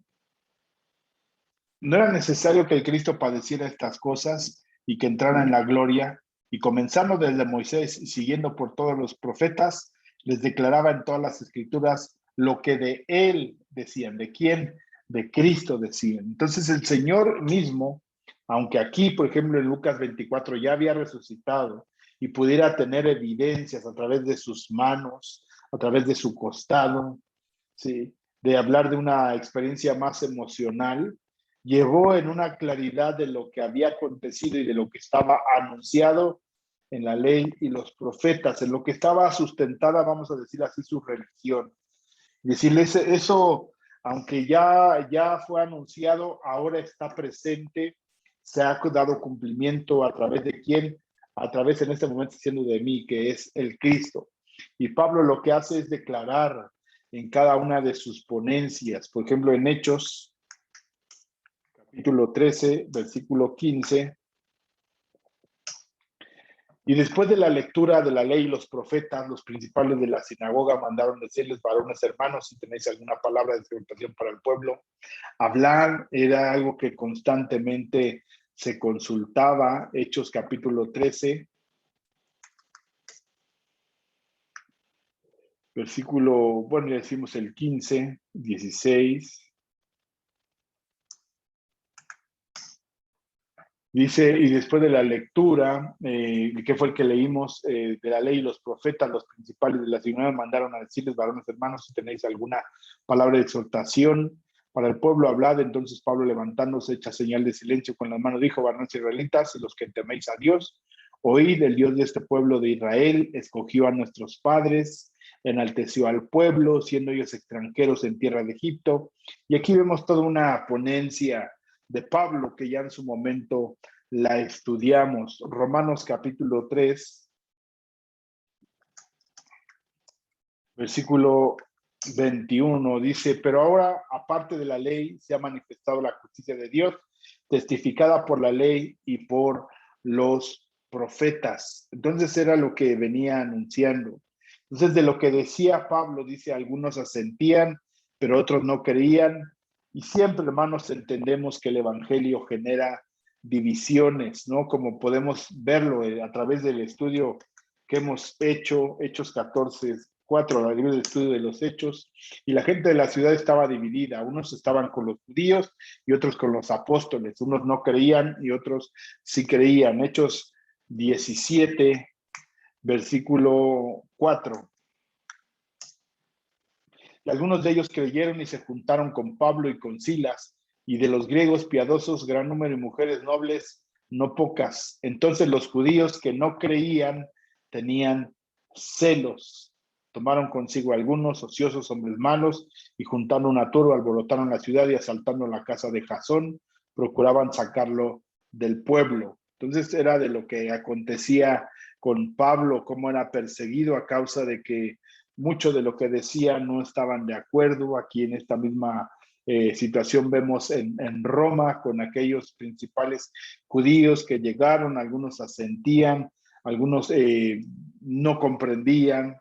no era necesario que el Cristo padeciera estas cosas y que entrara en la gloria. Y comenzando desde Moisés y siguiendo por todos los profetas, les declaraba en todas las escrituras lo que de él decían. ¿De quién? De Cristo decían. Entonces el Señor mismo, aunque aquí, por ejemplo, en Lucas 24 ya había resucitado y pudiera tener evidencias a través de sus manos, a través de su costado, ¿sí? De hablar de una experiencia más emocional, llegó en una claridad de lo que había acontecido y de lo que estaba anunciado en la ley y los profetas, en lo que estaba sustentada, vamos a decir así, su religión. Decirles eso, aunque ya fue anunciado, ahora está presente, se ha dado cumplimiento a través de quién, a través en este momento siendo de mí, que es el Cristo. Y Pablo lo que hace es declarar en cada una de sus ponencias, por ejemplo, en Hechos, capítulo 13, versículo 15. Y después de la lectura de la ley y los profetas, los principales de la sinagoga mandaron decirles, varones hermanos, si tenéis alguna palabra de exhortación para el pueblo. Hablar era algo que constantemente se consultaba. Hechos capítulo 13, versículo, bueno, ya decimos el 15, 16. Dice, y después de la lectura, que fue el que leímos de la ley y los profetas, los principales de la ciudad mandaron a decirles, varones hermanos, si tenéis alguna palabra de exhortación para el pueblo, hablad. Entonces Pablo, levantándose, hecha señal de silencio con las manos, dijo, varones israelitas, y los que teméis a Dios, oíd, el Dios de este pueblo de Israel escogió a nuestros padres, enalteció al pueblo, siendo ellos extranjeros en tierra de Egipto. Y aquí vemos toda una ponencia de Pablo, que ya en su momento la estudiamos. Romanos capítulo 3, versículo 21, dice, pero ahora, aparte de la ley, se ha manifestado la justicia de Dios, testificada por la ley y por los profetas. Entonces era lo que venía anunciando. Entonces, de lo que decía Pablo, dice, algunos asentían, pero otros no creían. Y siempre, hermanos, entendemos que el evangelio genera divisiones, ¿no? Como podemos verlo a través del estudio que hemos hecho, Hechos 14, 4, el libro de estudio de los Hechos, y la gente de la ciudad estaba dividida. Unos estaban con los judíos y otros con los apóstoles. Unos no creían y otros sí creían. Hechos 17, versículo 4. Y algunos de ellos creyeron y se juntaron con Pablo y con Silas, y de los griegos piadosos gran número, y mujeres nobles no pocas. Entonces los judíos que no creían tenían celos. Tomaron consigo algunos ociosos hombres malos, y juntando una turba alborotaron la ciudad, y asaltando la casa de Jasón procuraban sacarlo del pueblo. Entonces era de lo que acontecía con Pablo, cómo era perseguido a causa de que mucho de lo que decía no estaban de acuerdo. Aquí en esta misma situación vemos en Roma con aquellos principales judíos que llegaron, algunos asentían, algunos no comprendían.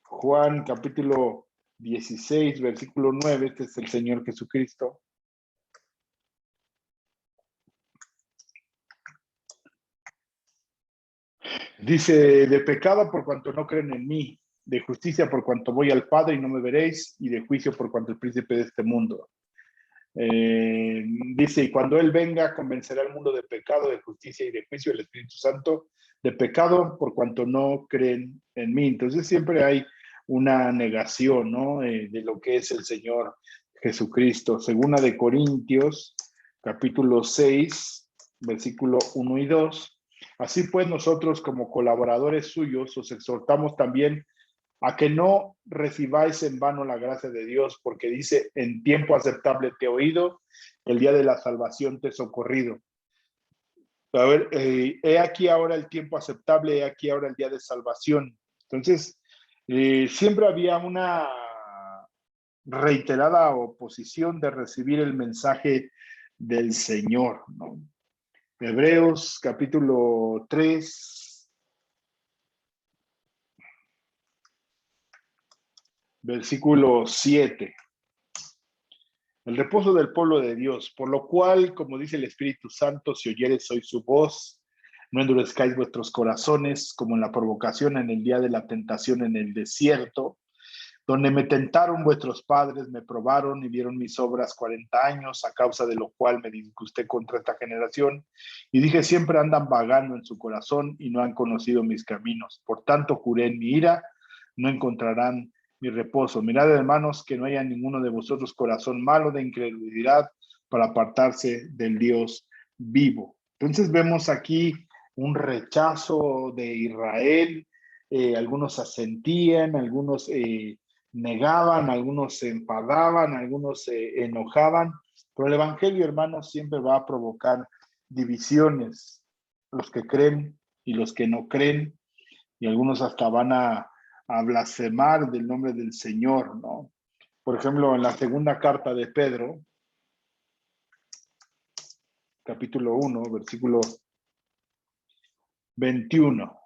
Juan capítulo 16, versículo 9, este es el Señor Jesucristo. Dice, de pecado por cuanto no creen en mí, de justicia por cuanto voy al Padre y no me veréis, y de juicio por cuanto el príncipe de este mundo. Dice, y cuando Él venga, convencerá al mundo de pecado, de justicia y de juicio, el Espíritu Santo, de pecado por cuanto no creen en mí. Entonces siempre hay una negación, ¿no? De lo que es el Señor Jesucristo. Segunda de Corintios, capítulo 6, versículo 1 y 2. Así pues, nosotros como colaboradores suyos os exhortamos también a que no recibáis en vano la gracia de Dios, porque dice, en tiempo aceptable te he oído, el día de la salvación te he socorrido. A ver, he aquí ahora el tiempo aceptable, he aquí ahora el día de salvación. Entonces, siempre había una reiterada oposición de recibir el mensaje del Señor, ¿no? Hebreos capítulo 3, versículo 7. El reposo del pueblo de Dios, por lo cual, como dice el Espíritu Santo, si oyeres hoy su voz, no endurezcáis vuestros corazones como en la provocación en el día de la tentación en el desierto, donde me tentaron vuestros padres, me probaron y vieron mis obras 40 años, a causa de lo cual me disgusté contra esta generación, y dije, siempre andan vagando en su corazón y no han conocido mis caminos. Por tanto, juré en mi ira, no encontrarán mi reposo. Mirad, hermanos, que no haya ninguno de vosotros corazón malo de incredulidad para apartarse del Dios vivo. Entonces vemos aquí un rechazo de Israel. Algunos asentían, algunos negaban, algunos se enfadaban, algunos se enojaban, pero el evangelio, hermanos, siempre va a provocar divisiones, los que creen y los que no creen, y algunos hasta van a blasfemar del nombre del Señor, ¿no? Por ejemplo, en la segunda carta de Pedro, capítulo 1, versículo 21,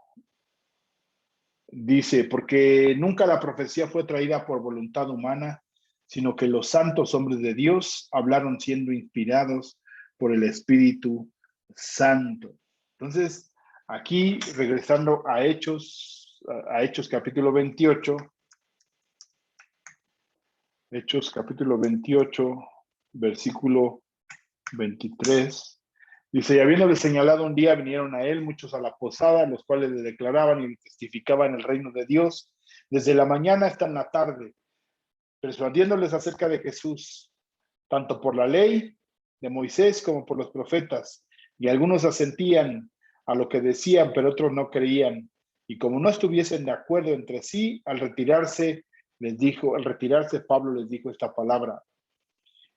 dice, porque nunca la profecía fue traída por voluntad humana, sino que los santos hombres de Dios hablaron siendo inspirados por el Espíritu Santo. Entonces, aquí, regresando a Hechos capítulo 28, Hechos capítulo 28, versículo 23, Dice, y habiéndole señalado un día, vinieron a él muchos a la posada, los cuales le declaraban y le testificaban el reino de Dios desde la mañana hasta en la tarde, persuadiéndoles acerca de Jesús, tanto por la ley de Moisés como por los profetas. Y algunos asentían a lo que decían, pero otros no creían. Y como no estuviesen de acuerdo entre sí, al retirarse, Pablo les dijo esta palabra.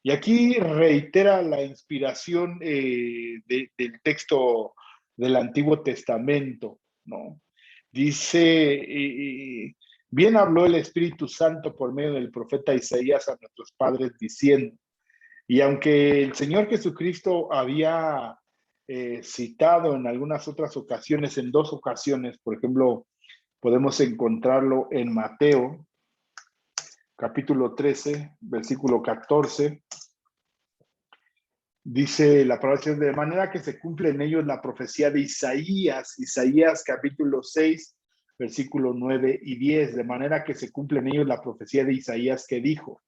Y aquí reitera la inspiración del texto del Antiguo Testamento, ¿no? Dice, bien habló el Espíritu Santo por medio del profeta Isaías a nuestros padres diciendo, y aunque el Señor Jesucristo había citado en algunas otras ocasiones, en 2 ocasiones, por ejemplo, podemos encontrarlo en Mateo, capítulo 13, versículo 14, dice la palabra de manera que se cumple en ellos la profecía de Isaías capítulo 6, versículo 9 y 10, de manera que se cumple en ellos la profecía de Isaías que dijo,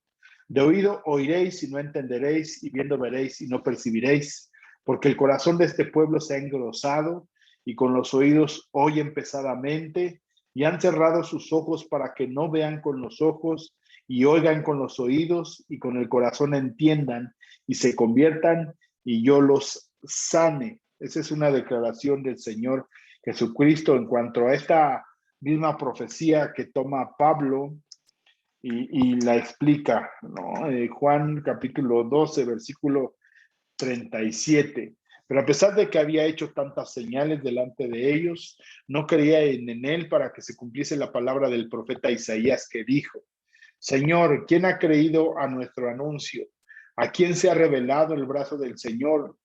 de oído oiréis y no entenderéis, y viendo veréis y no percibiréis, porque el corazón de este pueblo se ha engrosado, y con los oídos oyen pesadamente, y han cerrado sus ojos para que no vean con los ojos, y oigan con los oídos, y con el corazón entiendan, y se conviertan, y yo los sane. Esa es una declaración del Señor Jesucristo en cuanto a esta misma profecía que toma Pablo y la explica, ¿no? Juan capítulo 12, versículo 37. Pero a pesar de que había hecho tantas señales delante de ellos, no creía en él para que se cumpliese la palabra del profeta Isaías que dijo, Señor, ¿quién ha creído a nuestro anuncio? ¿A quién se ha revelado el brazo del Señor?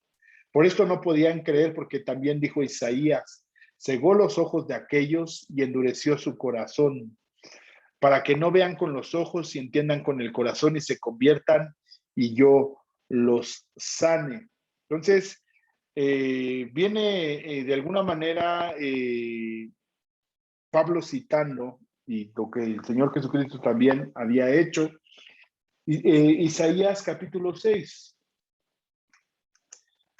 Por esto no podían creer porque también dijo Isaías, cegó los ojos de aquellos y endureció su corazón, para que no vean con los ojos y entiendan con el corazón y se conviertan y yo los sane. Entonces, viene de alguna manera Pablo citando y lo que el Señor Jesucristo también había hecho, Isaías capítulo 6,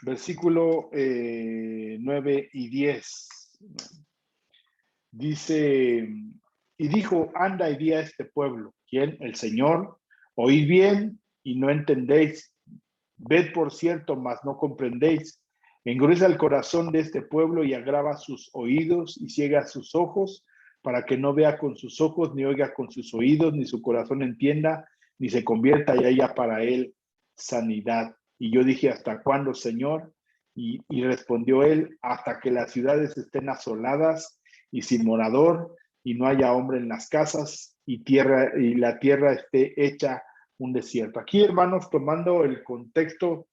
versículo 9 y 10. Dice, y dijo, anda y di a este pueblo, ¿quién? El Señor, oíd bien y no entendéis, ved por cierto, mas no comprendéis, engruesa el corazón de este pueblo y agrava sus oídos y ciega sus ojos, para que no vea con sus ojos, ni oiga con sus oídos, ni su corazón entienda, ni se convierta y haya para él sanidad. Y yo dije, ¿hasta cuándo, Señor? Y respondió él, hasta que las ciudades estén asoladas y sin morador, y no haya hombre en las casas, y la tierra esté hecha un desierto. Aquí, hermanos, tomando el contexto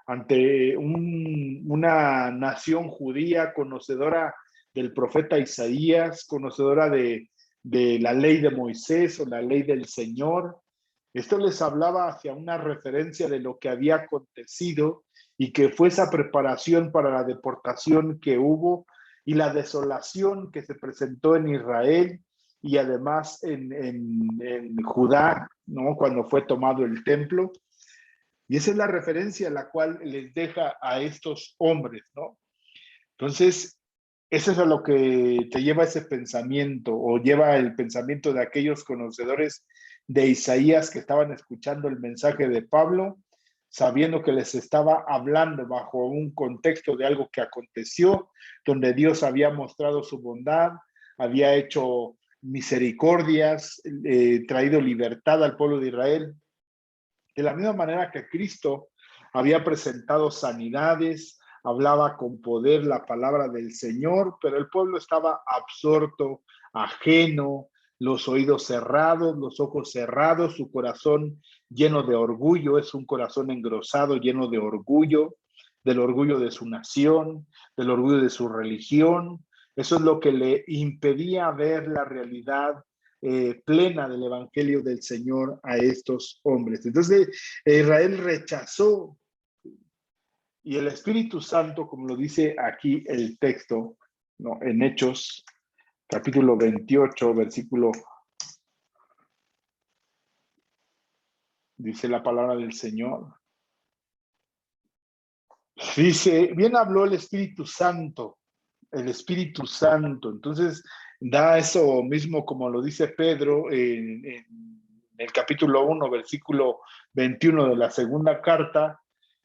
ante una nación judía conocedora del profeta Isaías, conocedora de la ley de Moisés o la ley del Señor, esto les hablaba hacia una referencia de lo que había acontecido y que fue esa preparación para la deportación que hubo y la desolación que se presentó en Israel y además en Judá, ¿no? Cuando fue tomado el templo. Y esa es la referencia a la cual les deja a estos hombres, ¿no? Entonces, eso es a lo que te lleva ese pensamiento o lleva el pensamiento de aquellos conocedores de Isaías que estaban escuchando el mensaje de Pablo, sabiendo que les estaba hablando bajo un contexto de algo que aconteció, donde Dios había mostrado su bondad, había hecho misericordias, traído libertad al pueblo de Israel, de la misma manera que Cristo había presentado sanidades, hablaba con poder la palabra del Señor, pero el pueblo estaba absorto, ajeno, los oídos cerrados, los ojos cerrados, su corazón lleno de orgullo, es un corazón engrosado, lleno de orgullo, del orgullo de su nación, del orgullo de su religión. Eso es lo que le impedía ver la realidad plena del evangelio del Señor a estos hombres. Entonces Israel rechazó, y el Espíritu Santo, como lo dice aquí el texto, ¿no? En Hechos capítulo 28, versículo, dice la palabra del Señor. Dice, bien habló el Espíritu Santo, el Espíritu Santo. Entonces, da eso mismo como lo dice Pedro en el capítulo 1, versículo 21 de la segunda carta,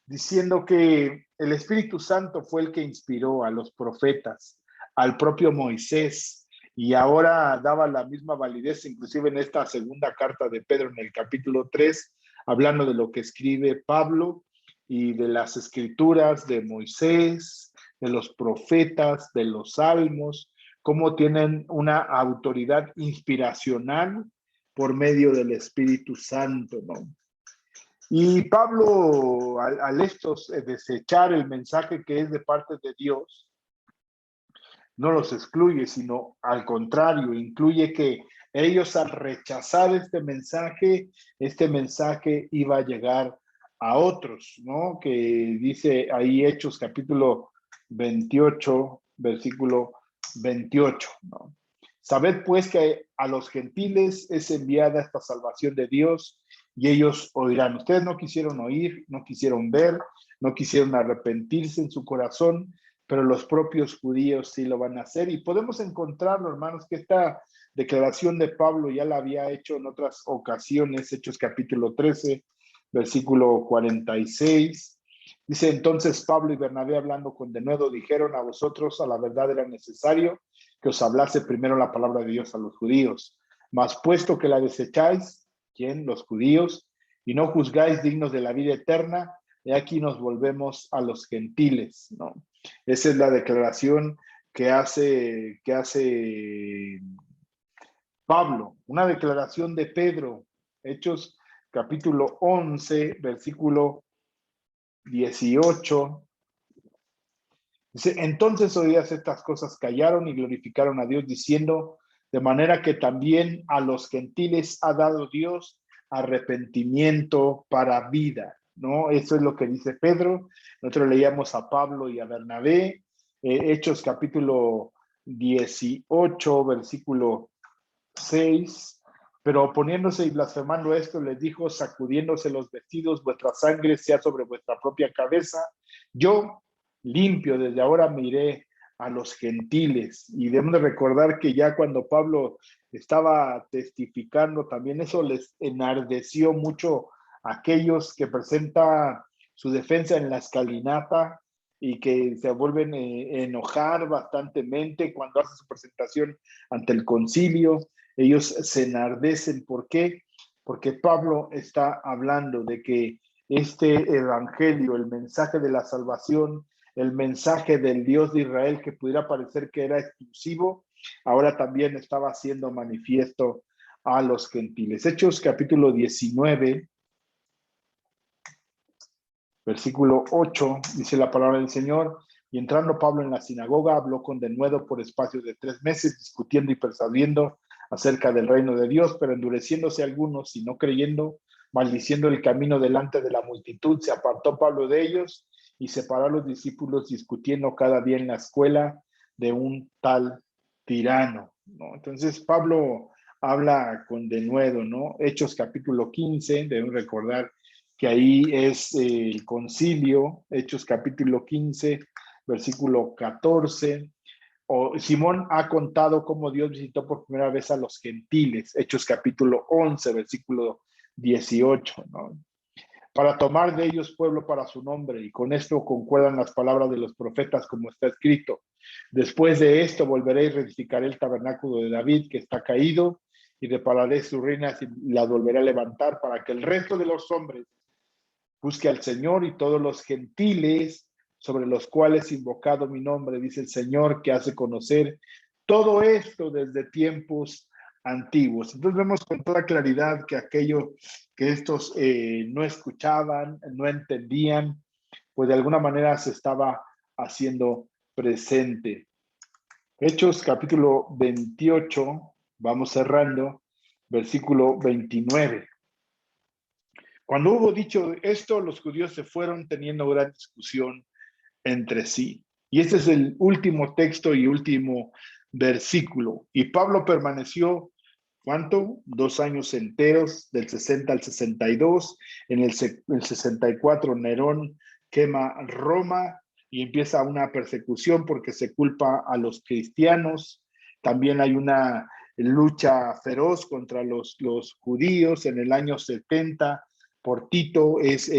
diciendo que el Espíritu Santo fue el que inspiró a los profetas, al propio Moisés, y ahora daba la misma validez, inclusive en esta segunda carta de Pedro, en el capítulo 3, hablando de lo que escribe Pablo y de las escrituras de Moisés, de los profetas, de los salmos, cómo tienen una autoridad inspiracional por medio del Espíritu Santo, ¿no? Y Pablo, al estos desechar el mensaje que es de parte de Dios, no los excluye, sino al contrario, incluye que ellos al rechazar este mensaje iba a llegar a otros, ¿no? Que dice ahí Hechos capítulo 28, versículo 28, ¿no? Sabed pues que a los gentiles es enviada esta salvación de Dios y ellos oirán. Ustedes no quisieron oír, no quisieron ver, no quisieron arrepentirse en su corazón, pero los propios judíos sí lo van a hacer. Y podemos encontrarlo, hermanos, que esta declaración de Pablo ya la había hecho en otras ocasiones, Hechos capítulo 13, versículo 46. Dice, entonces Pablo y Bernabé hablando con denuedo dijeron, a vosotros a la verdad era necesario que os hablase primero la palabra de Dios a los judíos. Mas puesto que la desecháis, ¿quién? Los judíos, y no juzgáis dignos de la vida eterna, y aquí nos volvemos a los gentiles, ¿no? Esa es la declaración que hace Pablo, una declaración de Pedro, Hechos capítulo 11, versículo 18. Dice, entonces oídas estas cosas callaron y glorificaron a Dios diciendo, de manera que también a los gentiles ha dado Dios arrepentimiento para vida, ¿no? Eso es lo que dice Pedro. Nosotros leíamos a Pablo y a Bernabé, Hechos capítulo 18, versículo 6, pero oponiéndose y blasfemando esto, les dijo, sacudiéndose los vestidos, vuestra sangre sea sobre vuestra propia cabeza. Yo, limpio, desde ahora me iré a los gentiles. Y debemos de recordar que ya cuando Pablo estaba testificando, también eso les enardeció mucho a aquellos que presentan su defensa en la escalinata y que se vuelven a enojar bastantemente cuando hace su presentación ante el concilio. Ellos se enardecen. ¿Por qué? Porque Pablo está hablando de que este evangelio, el mensaje de la salvación, el mensaje del Dios de Israel que pudiera parecer que era exclusivo, ahora también estaba siendo manifiesto a los gentiles. Hechos capítulo 19, versículo 8, dice la palabra del Señor, y entrando Pablo en la sinagoga, habló con denuedo por espacio de 3 meses, discutiendo y persuadiendo acerca del reino de Dios, pero endureciéndose algunos y no creyendo, maldiciendo el camino delante de la multitud, se apartó Pablo de ellos y separó a los discípulos discutiendo cada día en la escuela de un tal tirano, ¿no? Entonces Pablo habla con denuedo, ¿no? Hechos capítulo 15, deben recordar que ahí es el concilio, Hechos capítulo 15, versículo 14. O Simón ha contado cómo Dios visitó por primera vez a los gentiles, Hechos capítulo 11, versículo 18, ¿no? Para tomar de ellos pueblo para su nombre, y con esto concuerdan las palabras de los profetas como está escrito. Después de esto volveré y reedificaré el tabernáculo de David que está caído, y repararé sus ruinas y las volveré a levantar para que el resto de los hombres busque al Señor y todos los gentiles sobre los cuales invocado mi nombre, dice el Señor, que hace conocer todo esto desde tiempos antiguos. Entonces vemos con toda claridad que aquello que estos no escuchaban, no entendían, pues de alguna manera se estaba haciendo presente. Hechos capítulo 28, vamos cerrando, versículo 29. Cuando hubo dicho esto, los judíos se fueron teniendo gran discusión entre sí. Y este es el último texto y último versículo. Y Pablo permaneció, ¿cuánto? 2 años enteros, del 60 al 62. En el 64 Nerón quema Roma y empieza una persecución porque se culpa a los cristianos. También hay una lucha feroz contra los judíos en el año 70 por Tito, es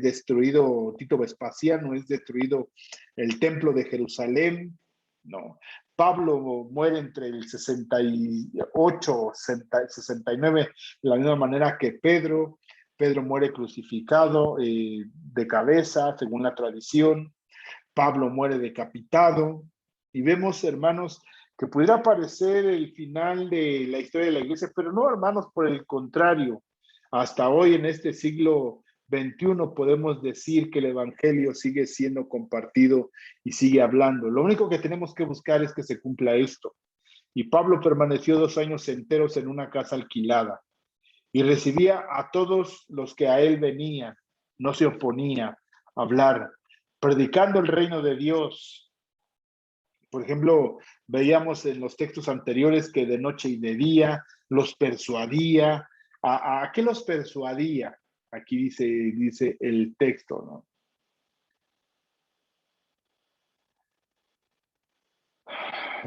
destruido, Tito Vespasiano, es destruido el templo de Jerusalén, ¿no? Pablo muere entre el 68, 69, de la misma manera que Pedro. Pedro muere crucificado de cabeza, según la tradición. Pablo muere decapitado. Y vemos, hermanos, que pudiera parecer el final de la historia de la iglesia, pero no, hermanos, por el contrario. Hasta hoy, en este siglo XXI, podemos decir que el evangelio sigue siendo compartido y sigue hablando. Lo único que tenemos que buscar es que se cumpla esto. Y Pablo permaneció 2 años enteros en una casa alquilada y recibía a todos los que a él venían, no se oponía a hablar, predicando el reino de Dios. Por ejemplo, veíamos en los textos anteriores que de noche y de día los persuadía. ¿A qué los persuadía? Aquí dice el texto, ¿no?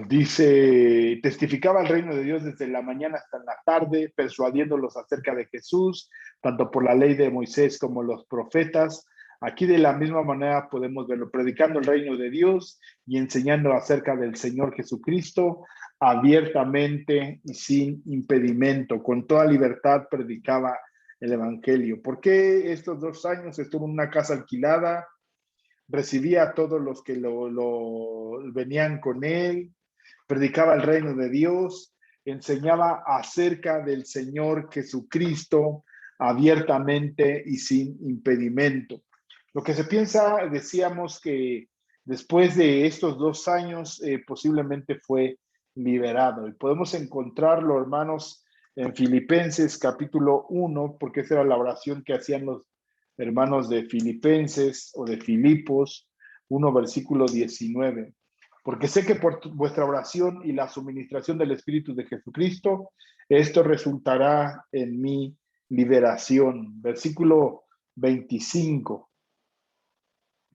Dice, testificaba el reino de Dios desde la mañana hasta la tarde, persuadiéndolos acerca de Jesús, tanto por la ley de Moisés como los profetas. Aquí de la misma manera podemos verlo, predicando el reino de Dios y enseñando acerca del Señor Jesucristo abiertamente y sin impedimento, con toda libertad predicaba el evangelio. ¿Por qué estos 2 años estuvo en una casa alquilada? Recibía a todos los que venían con él, predicaba el reino de Dios, enseñaba acerca del Señor Jesucristo abiertamente y sin impedimento. Lo que se piensa, decíamos que después de estos 2 años posiblemente fue liberado. Y podemos encontrarlo, hermanos, en Filipenses capítulo 1, porque esa era la oración que hacían los hermanos de Filipenses o de Filipos 1, versículo 19. Porque sé que por vuestra oración y la suministración del Espíritu de Jesucristo, esto resultará en mi liberación. Versículo 25.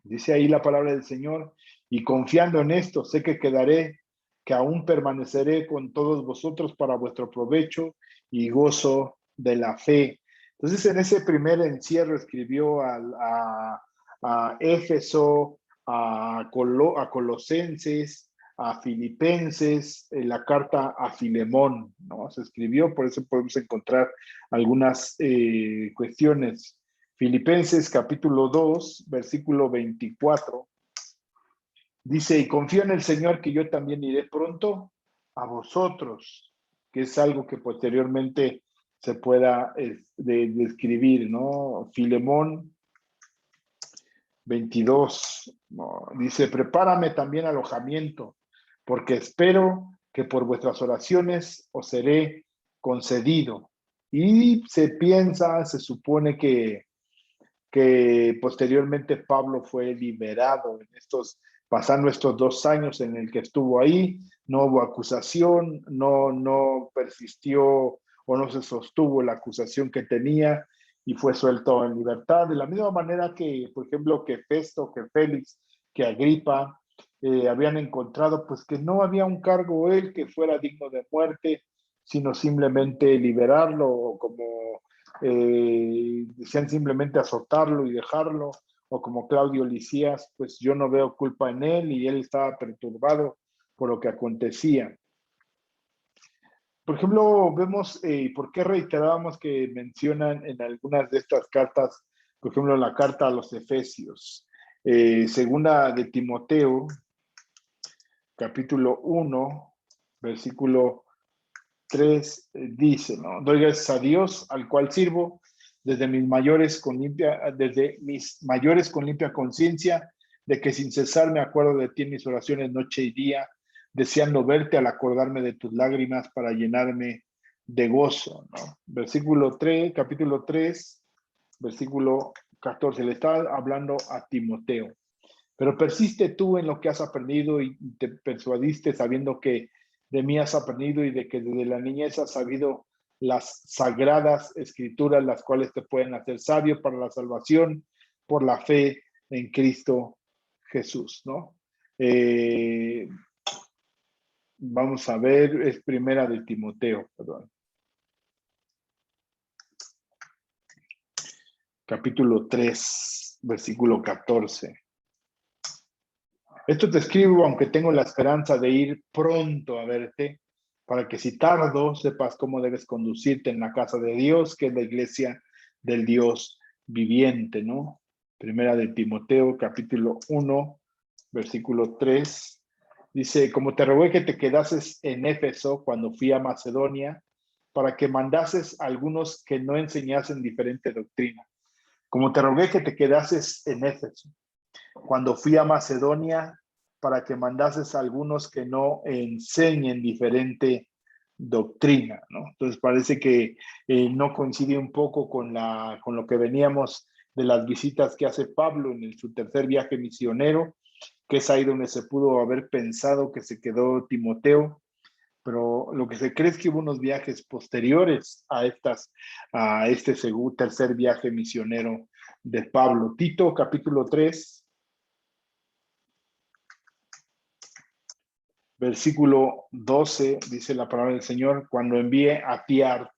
Dice ahí la palabra del Señor, y confiando en esto, sé que aún permaneceré con todos vosotros para vuestro provecho y gozo de la fe. Entonces, en ese primer encierro escribió a Éfeso, a Colosenses, a Filipenses, la carta a Filemón, ¿no? Se escribió, por eso podemos encontrar algunas cuestiones. Filipenses capítulo 2, versículo 24, dice, y confío en el Señor que yo también iré pronto a vosotros, que es algo que posteriormente se pueda describir, ¿no? Filemón 22, ¿no? Dice, prepárame también alojamiento, porque espero que por vuestras oraciones os seré concedido. Y se supone que posteriormente Pablo fue liberado pasando estos 2 años en el que estuvo ahí, no hubo acusación, no persistió o no se sostuvo la acusación que tenía y fue suelto en libertad. De la misma manera que, por ejemplo, que Festo, que Félix, que Agripa habían encontrado pues que no había un cargo él que fuera digno de muerte, sino simplemente liberarlo como decían simplemente azotarlo y dejarlo, o como Claudio Licías, pues yo no veo culpa en él y él estaba perturbado por lo que acontecía. Por ejemplo, vemos por qué reiterábamos que mencionan en algunas de estas cartas, por ejemplo, la carta a los Efesios, segunda de Timoteo, capítulo 1, versículo 3 dice, ¿no? Doy gracias a Dios, al cual sirvo desde mis mayores con limpia conciencia, de que sin cesar me acuerdo de ti en mis oraciones noche y día, deseando verte al acordarme de tus lágrimas para llenarme de gozo, ¿no? Versículo 3, capítulo 3, versículo 14, le está hablando a Timoteo. Pero persiste tú en lo que has aprendido y te persuadiste sabiendo que de mí has aprendido y de que desde la niñez has sabido las sagradas escrituras, las cuales te pueden hacer sabio para la salvación por la fe en Cristo Jesús, ¿no? Eh, Vamos a ver, es primera de Timoteo, perdón. Capítulo 3, versículo 14. Esto te escribo, aunque tengo la esperanza de ir pronto a verte, para que si tardo sepas cómo debes conducirte en la casa de Dios, que es la iglesia del Dios viviente, ¿no? Primera de Timoteo, capítulo 1, versículo 3. Dice, como te rogué que te quedases en Éfeso cuando fui a Macedonia, para que mandases a algunos que no enseñasen diferente doctrina. Como te rogué que te quedases en Éfeso cuando fui a Macedonia, para que mandases a algunos que no enseñen diferente doctrina, ¿no? Entonces parece que no coincide un poco con lo que veníamos de las visitas que hace Pablo en su tercer viaje misionero, que es ahí donde se pudo haber pensado que se quedó Timoteo, pero lo que se cree es que hubo unos viajes posteriores a este tercer viaje misionero de Pablo. Tito, capítulo 3, versículo 12, dice la palabra del Señor, cuando envíe a ti a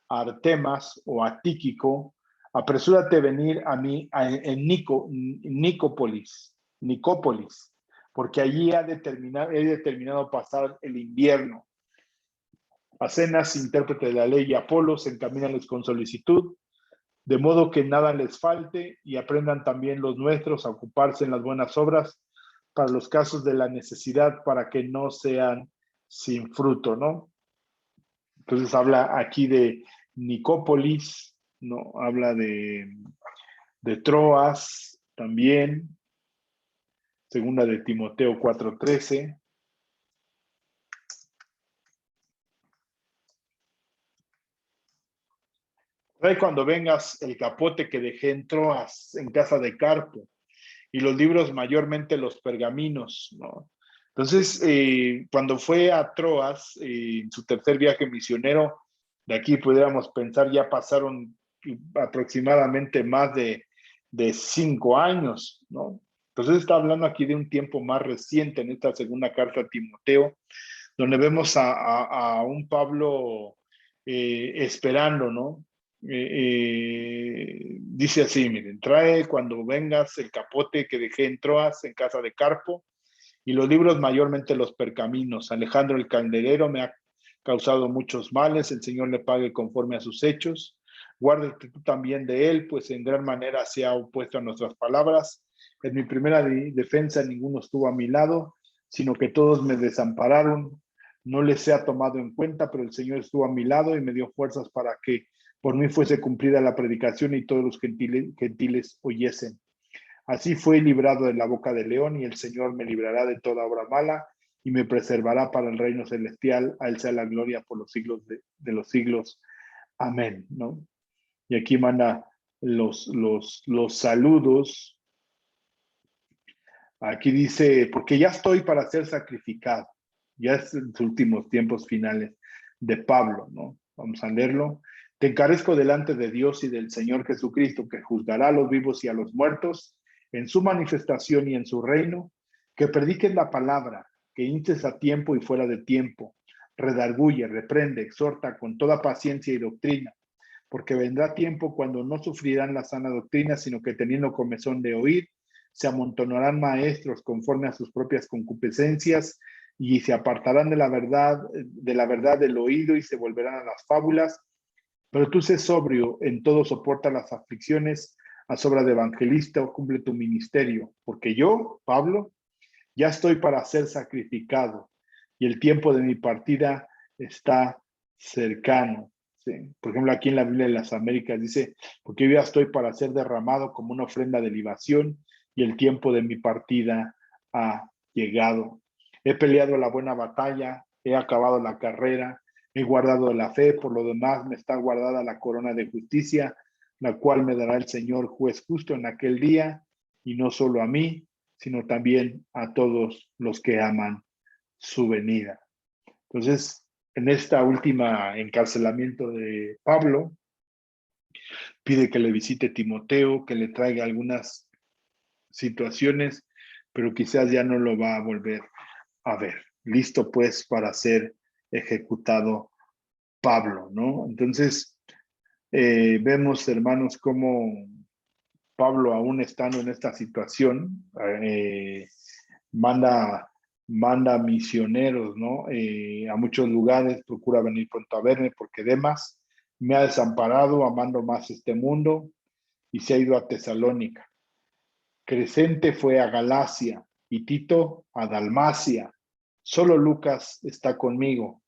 Artemas o a Tíquico, apresúrate a venir a mí en Nicópolis, porque allí he determinado pasar el invierno. A Cenas, intérprete de la ley, y Apolos, encamínales con solicitud, de modo que nada les falte y aprendan también los nuestros a ocuparse en las buenas obras para los casos de la necesidad, para que no sean sin fruto, ¿no? Entonces habla aquí de Nicópolis, ¿no? Habla de Troas también, segunda de Timoteo 4:13. Trae cuando vengas el capote que dejé en Troas, en casa de Carpo, y los libros mayormente los pergaminos, ¿no? Entonces, cuando fue a Troas, en su tercer viaje misionero, de aquí pudiéramos pensar, ya pasaron aproximadamente más de 5 años, ¿no? Entonces está hablando aquí de un tiempo más reciente en esta segunda carta a Timoteo, donde vemos a un Pablo esperando, ¿no? Dice así, miren, trae cuando vengas el capote que dejé en Troas, en casa de Carpo, y los libros mayormente los pergaminos. Alejandro el candelero me ha causado muchos males, el Señor le pague conforme a sus hechos. Guárdate tú también de él, pues en gran manera se ha opuesto a nuestras palabras. En mi primera defensa ninguno estuvo a mi lado, sino que todos me desampararon. No les he tomado en cuenta, pero el Señor estuvo a mi lado y me dio fuerzas para que por mí fuese cumplida la predicación y todos los gentiles oyesen. Así fue librado de la boca del león, y el Señor me librará de toda obra mala y me preservará para el reino celestial. A él sea la gloria por los siglos de los siglos. Amén, ¿no? Y aquí manda los saludos. Aquí dice, porque ya estoy para ser sacrificado. Ya es en los últimos tiempos finales de Pablo, ¿no? Vamos a leerlo. Te encarezco delante de Dios y del Señor Jesucristo, que juzgará a los vivos y a los muertos en su manifestación y en su reino, que prediques la palabra, que instes a tiempo y fuera de tiempo, redarguye, reprende, exhorta con toda paciencia y doctrina, porque vendrá tiempo cuando no sufrirán la sana doctrina, sino que teniendo comezón de oír, se amontonarán maestros conforme a sus propias concupiscencias y se apartarán de la verdad del oído y se volverán a las fábulas. Pero tú sé sobrio, en todo soporta las aflicciones, a sobra de evangelista o cumple tu ministerio, porque yo, Pablo, ya estoy para ser sacrificado y el tiempo de mi partida está cercano. Sí. Por ejemplo, aquí en la Biblia de las Américas dice, porque yo ya estoy para ser derramado como una ofrenda de libación y el tiempo de mi partida ha llegado. He peleado la buena batalla, he acabado la carrera, he guardado la fe, por lo demás me está guardada la corona de justicia, la cual me dará el Señor juez justo en aquel día, y no solo a mí, sino también a todos los que aman su venida. Entonces, en esta última encarcelamiento de Pablo, pide que le visite Timoteo, que le traiga algunas situaciones, pero quizás ya no lo va a volver a ver. Listo pues para ser ejecutado Pablo, ¿no? Entonces, vemos, hermanos, cómo Pablo, aún estando en esta situación, manda, manda misioneros, ¿no? A muchos lugares, procura venir pronto a verme porque Demas me ha desamparado, amando más este mundo, y se ha ido a Tesalónica. Crescente fue a Galacia y Tito a Dalmacia. Solo Lucas está conmigo.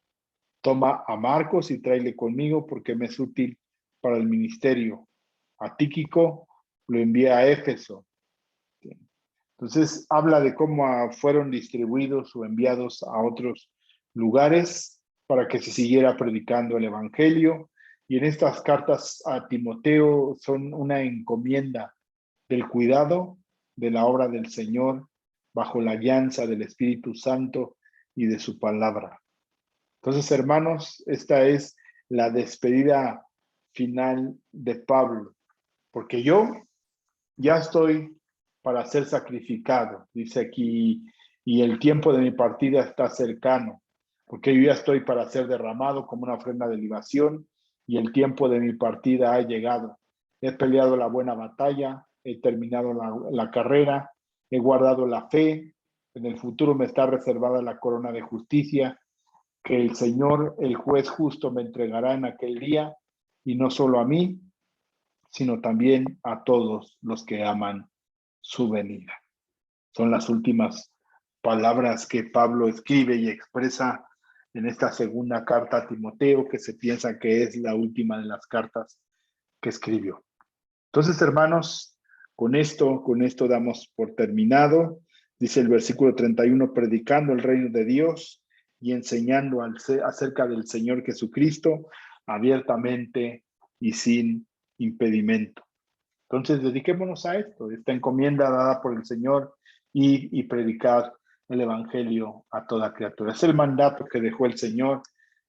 Toma a Marcos y tráele conmigo porque me es útil para el ministerio. A Tíquico lo envía a Éfeso. Entonces habla de cómo fueron distribuidos o enviados a otros lugares para que se siguiera predicando el evangelio. Y en estas cartas a Timoteo son una encomienda del cuidado de la obra del Señor bajo la guianza del Espíritu Santo y de su palabra. Entonces, hermanos, esta es la despedida final de Pablo, porque yo ya estoy para ser sacrificado, dice aquí, y el tiempo de mi partida está cercano, porque yo ya estoy para ser derramado como una ofrenda de libación, y el tiempo de mi partida ha llegado. He peleado la buena batalla, he terminado la carrera, he guardado la fe, en el futuro me está reservada la corona de justicia, que el Señor, el juez justo, me entregará en aquel día, y no solo a mí, sino también a todos los que aman su venida. Son las últimas palabras que Pablo escribe y expresa en esta segunda carta a Timoteo, que se piensa que es la última de las cartas que escribió. Entonces, hermanos, con esto damos por terminado. Dice el versículo 31, predicando el reino de Dios y enseñando acerca del Señor Jesucristo abiertamente y sin impedimento. Entonces, dediquémonos a esto, esta encomienda dada por el Señor y predicar el Evangelio a toda criatura. Es el mandato que dejó el Señor,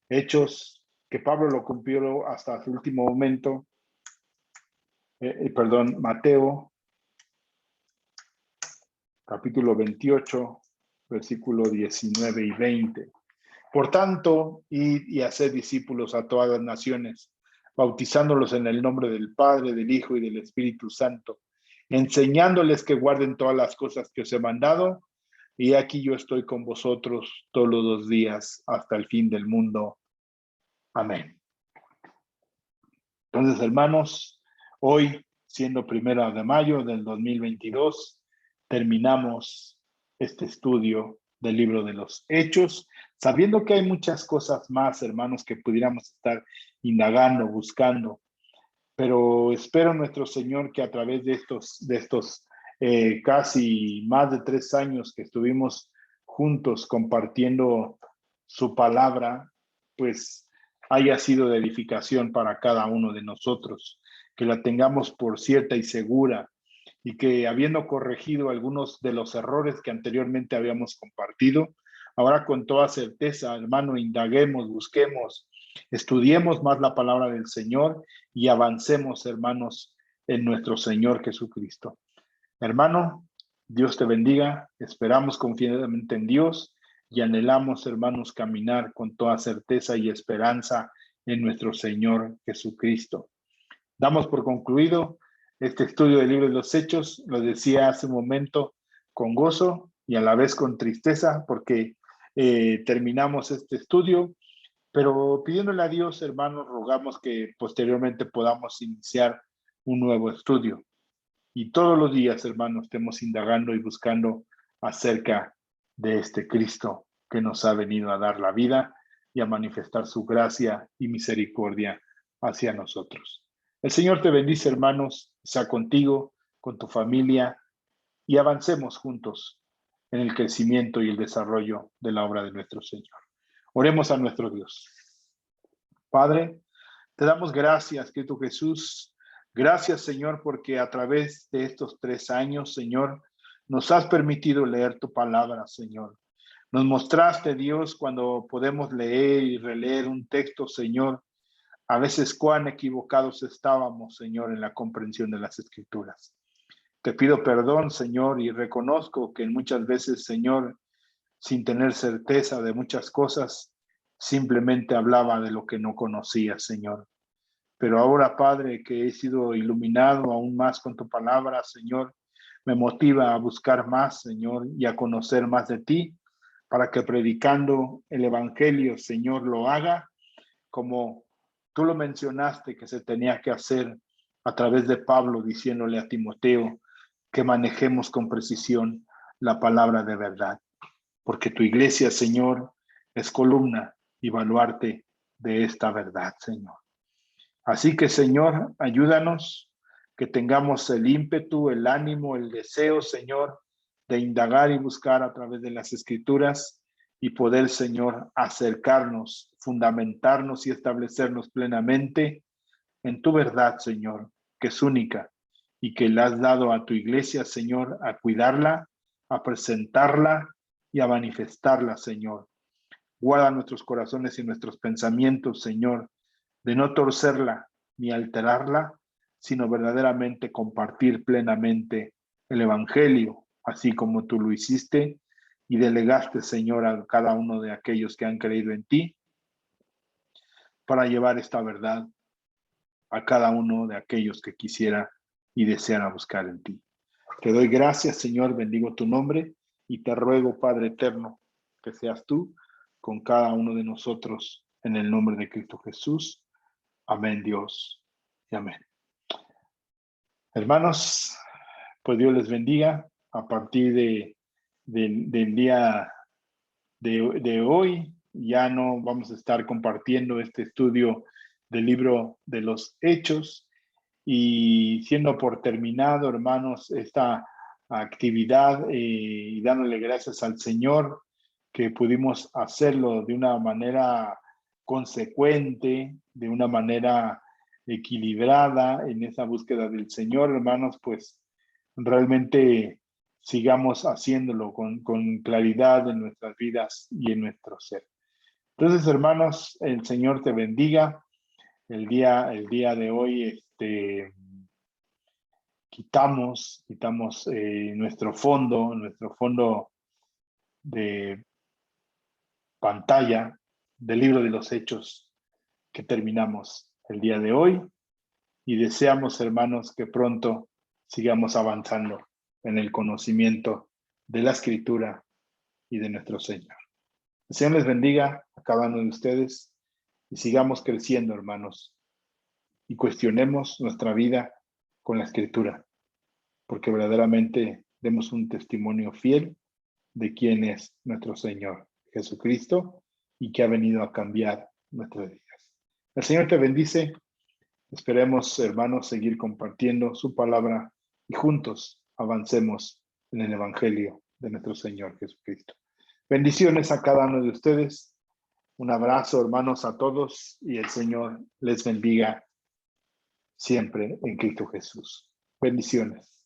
hechos que Pablo lo cumplió hasta su último momento. Mateo, capítulo 28, versículo 19 y 20. Por tanto, id y haced discípulos a todas las naciones, bautizándolos en el nombre del Padre, del Hijo y del Espíritu Santo, enseñándoles que guarden todas las cosas que os he mandado, y aquí yo estoy con vosotros todos los días hasta el fin del mundo. Amén. Entonces, hermanos, hoy, siendo 1 de mayo del 2022, terminamos este estudio del libro de los Hechos, sabiendo que hay muchas cosas más, hermanos, que pudiéramos estar indagando, buscando, pero espero nuestro Señor que a través de estos casi más de 3 años que estuvimos juntos compartiendo su palabra, pues haya sido de edificación para cada uno de nosotros, que la tengamos por cierta y segura, y que habiendo corregido algunos de los errores que anteriormente habíamos compartido, ahora con toda certeza, hermano, indaguemos, busquemos, estudiemos más la palabra del Señor y avancemos, hermanos, en nuestro Señor Jesucristo. Hermano, Dios te bendiga, esperamos confiadamente en Dios y anhelamos, hermanos, caminar con toda certeza y esperanza en nuestro Señor Jesucristo. Damos por concluido este estudio del libro de los Hechos, lo decía hace un momento, con gozo y a la vez con tristeza, porque terminamos este estudio, pero pidiéndole a Dios, hermanos, rogamos que posteriormente podamos iniciar un nuevo estudio. Y todos los días, hermanos, estemos indagando y buscando acerca de este Cristo que nos ha venido a dar la vida y a manifestar su gracia y misericordia hacia nosotros. El Señor te bendice, hermanos, sea contigo, con tu familia, y avancemos juntos en el crecimiento y el desarrollo de la obra de nuestro Señor. Oremos a nuestro Dios. Padre, te damos gracias, Cristo Jesús. Gracias, Señor, porque a través de estos 3 años, Señor, nos has permitido leer tu palabra, Señor. Nos mostraste, Dios, cuando podemos leer y releer un texto, Señor, a veces cuán equivocados estábamos, Señor, en la comprensión de las Escrituras. Te pido perdón, Señor, y reconozco que muchas veces, Señor, sin tener certeza de muchas cosas, simplemente hablaba de lo que no conocía, Señor. Pero ahora, Padre, que he sido iluminado aún más con tu palabra, Señor, me motiva a buscar más, Señor, y a conocer más de ti, para que predicando el Evangelio, Señor, lo haga como tú lo mencionaste que se tenía que hacer a través de Pablo, diciéndole a Timoteo que manejemos con precisión la palabra de verdad, porque tu iglesia, Señor, es columna y baluarte de esta verdad, Señor. Así que, Señor, ayúdanos, que tengamos el ímpetu, el ánimo, el deseo, Señor, de indagar y buscar a través de las Escrituras y poder, Señor, acercarnos, fundamentarnos y establecernos plenamente en tu verdad, Señor, que es única y que le has dado a tu iglesia, Señor, a cuidarla, a presentarla y a manifestarla, Señor. Guarda nuestros corazones y nuestros pensamientos, Señor, de no torcerla ni alterarla, sino verdaderamente compartir plenamente el Evangelio, así como tú lo hiciste y delegaste, Señor, a cada uno de aquellos que han creído en ti para llevar esta verdad a cada uno de aquellos que quisiera y deseara buscar en ti. Te doy gracias, Señor, bendigo tu nombre y te ruego, Padre eterno, que seas tú con cada uno de nosotros en el nombre de Cristo Jesús. Amén, Dios, y amén. Hermanos, pues Dios les bendiga a partir del día de hoy. Ya no vamos a estar compartiendo este estudio del libro de los Hechos y siendo por terminado, hermanos, esta actividad y dándole gracias al Señor que pudimos hacerlo de una manera consecuente, de una manera equilibrada en esa búsqueda del Señor, hermanos, pues realmente sigamos haciéndolo con claridad en nuestras vidas y en nuestro ser. Entonces, hermanos, el Señor te bendiga. El día de hoy quitamos nuestro fondo de pantalla del libro de los Hechos que terminamos el día de hoy y deseamos, hermanos, que pronto sigamos avanzando en el conocimiento de la Escritura y de nuestro Señor. El Señor les bendiga a cada uno de ustedes y sigamos creciendo, hermanos, y cuestionemos nuestra vida con la Escritura, porque verdaderamente demos un testimonio fiel de quién es nuestro Señor Jesucristo y que ha venido a cambiar nuestras vidas. El Señor te bendice. Esperemos, hermanos, seguir compartiendo su palabra y juntos avancemos en el Evangelio de nuestro Señor Jesucristo. Bendiciones a cada uno de ustedes. Un abrazo, hermanos, a todos y el Señor les bendiga siempre en Cristo Jesús. Bendiciones.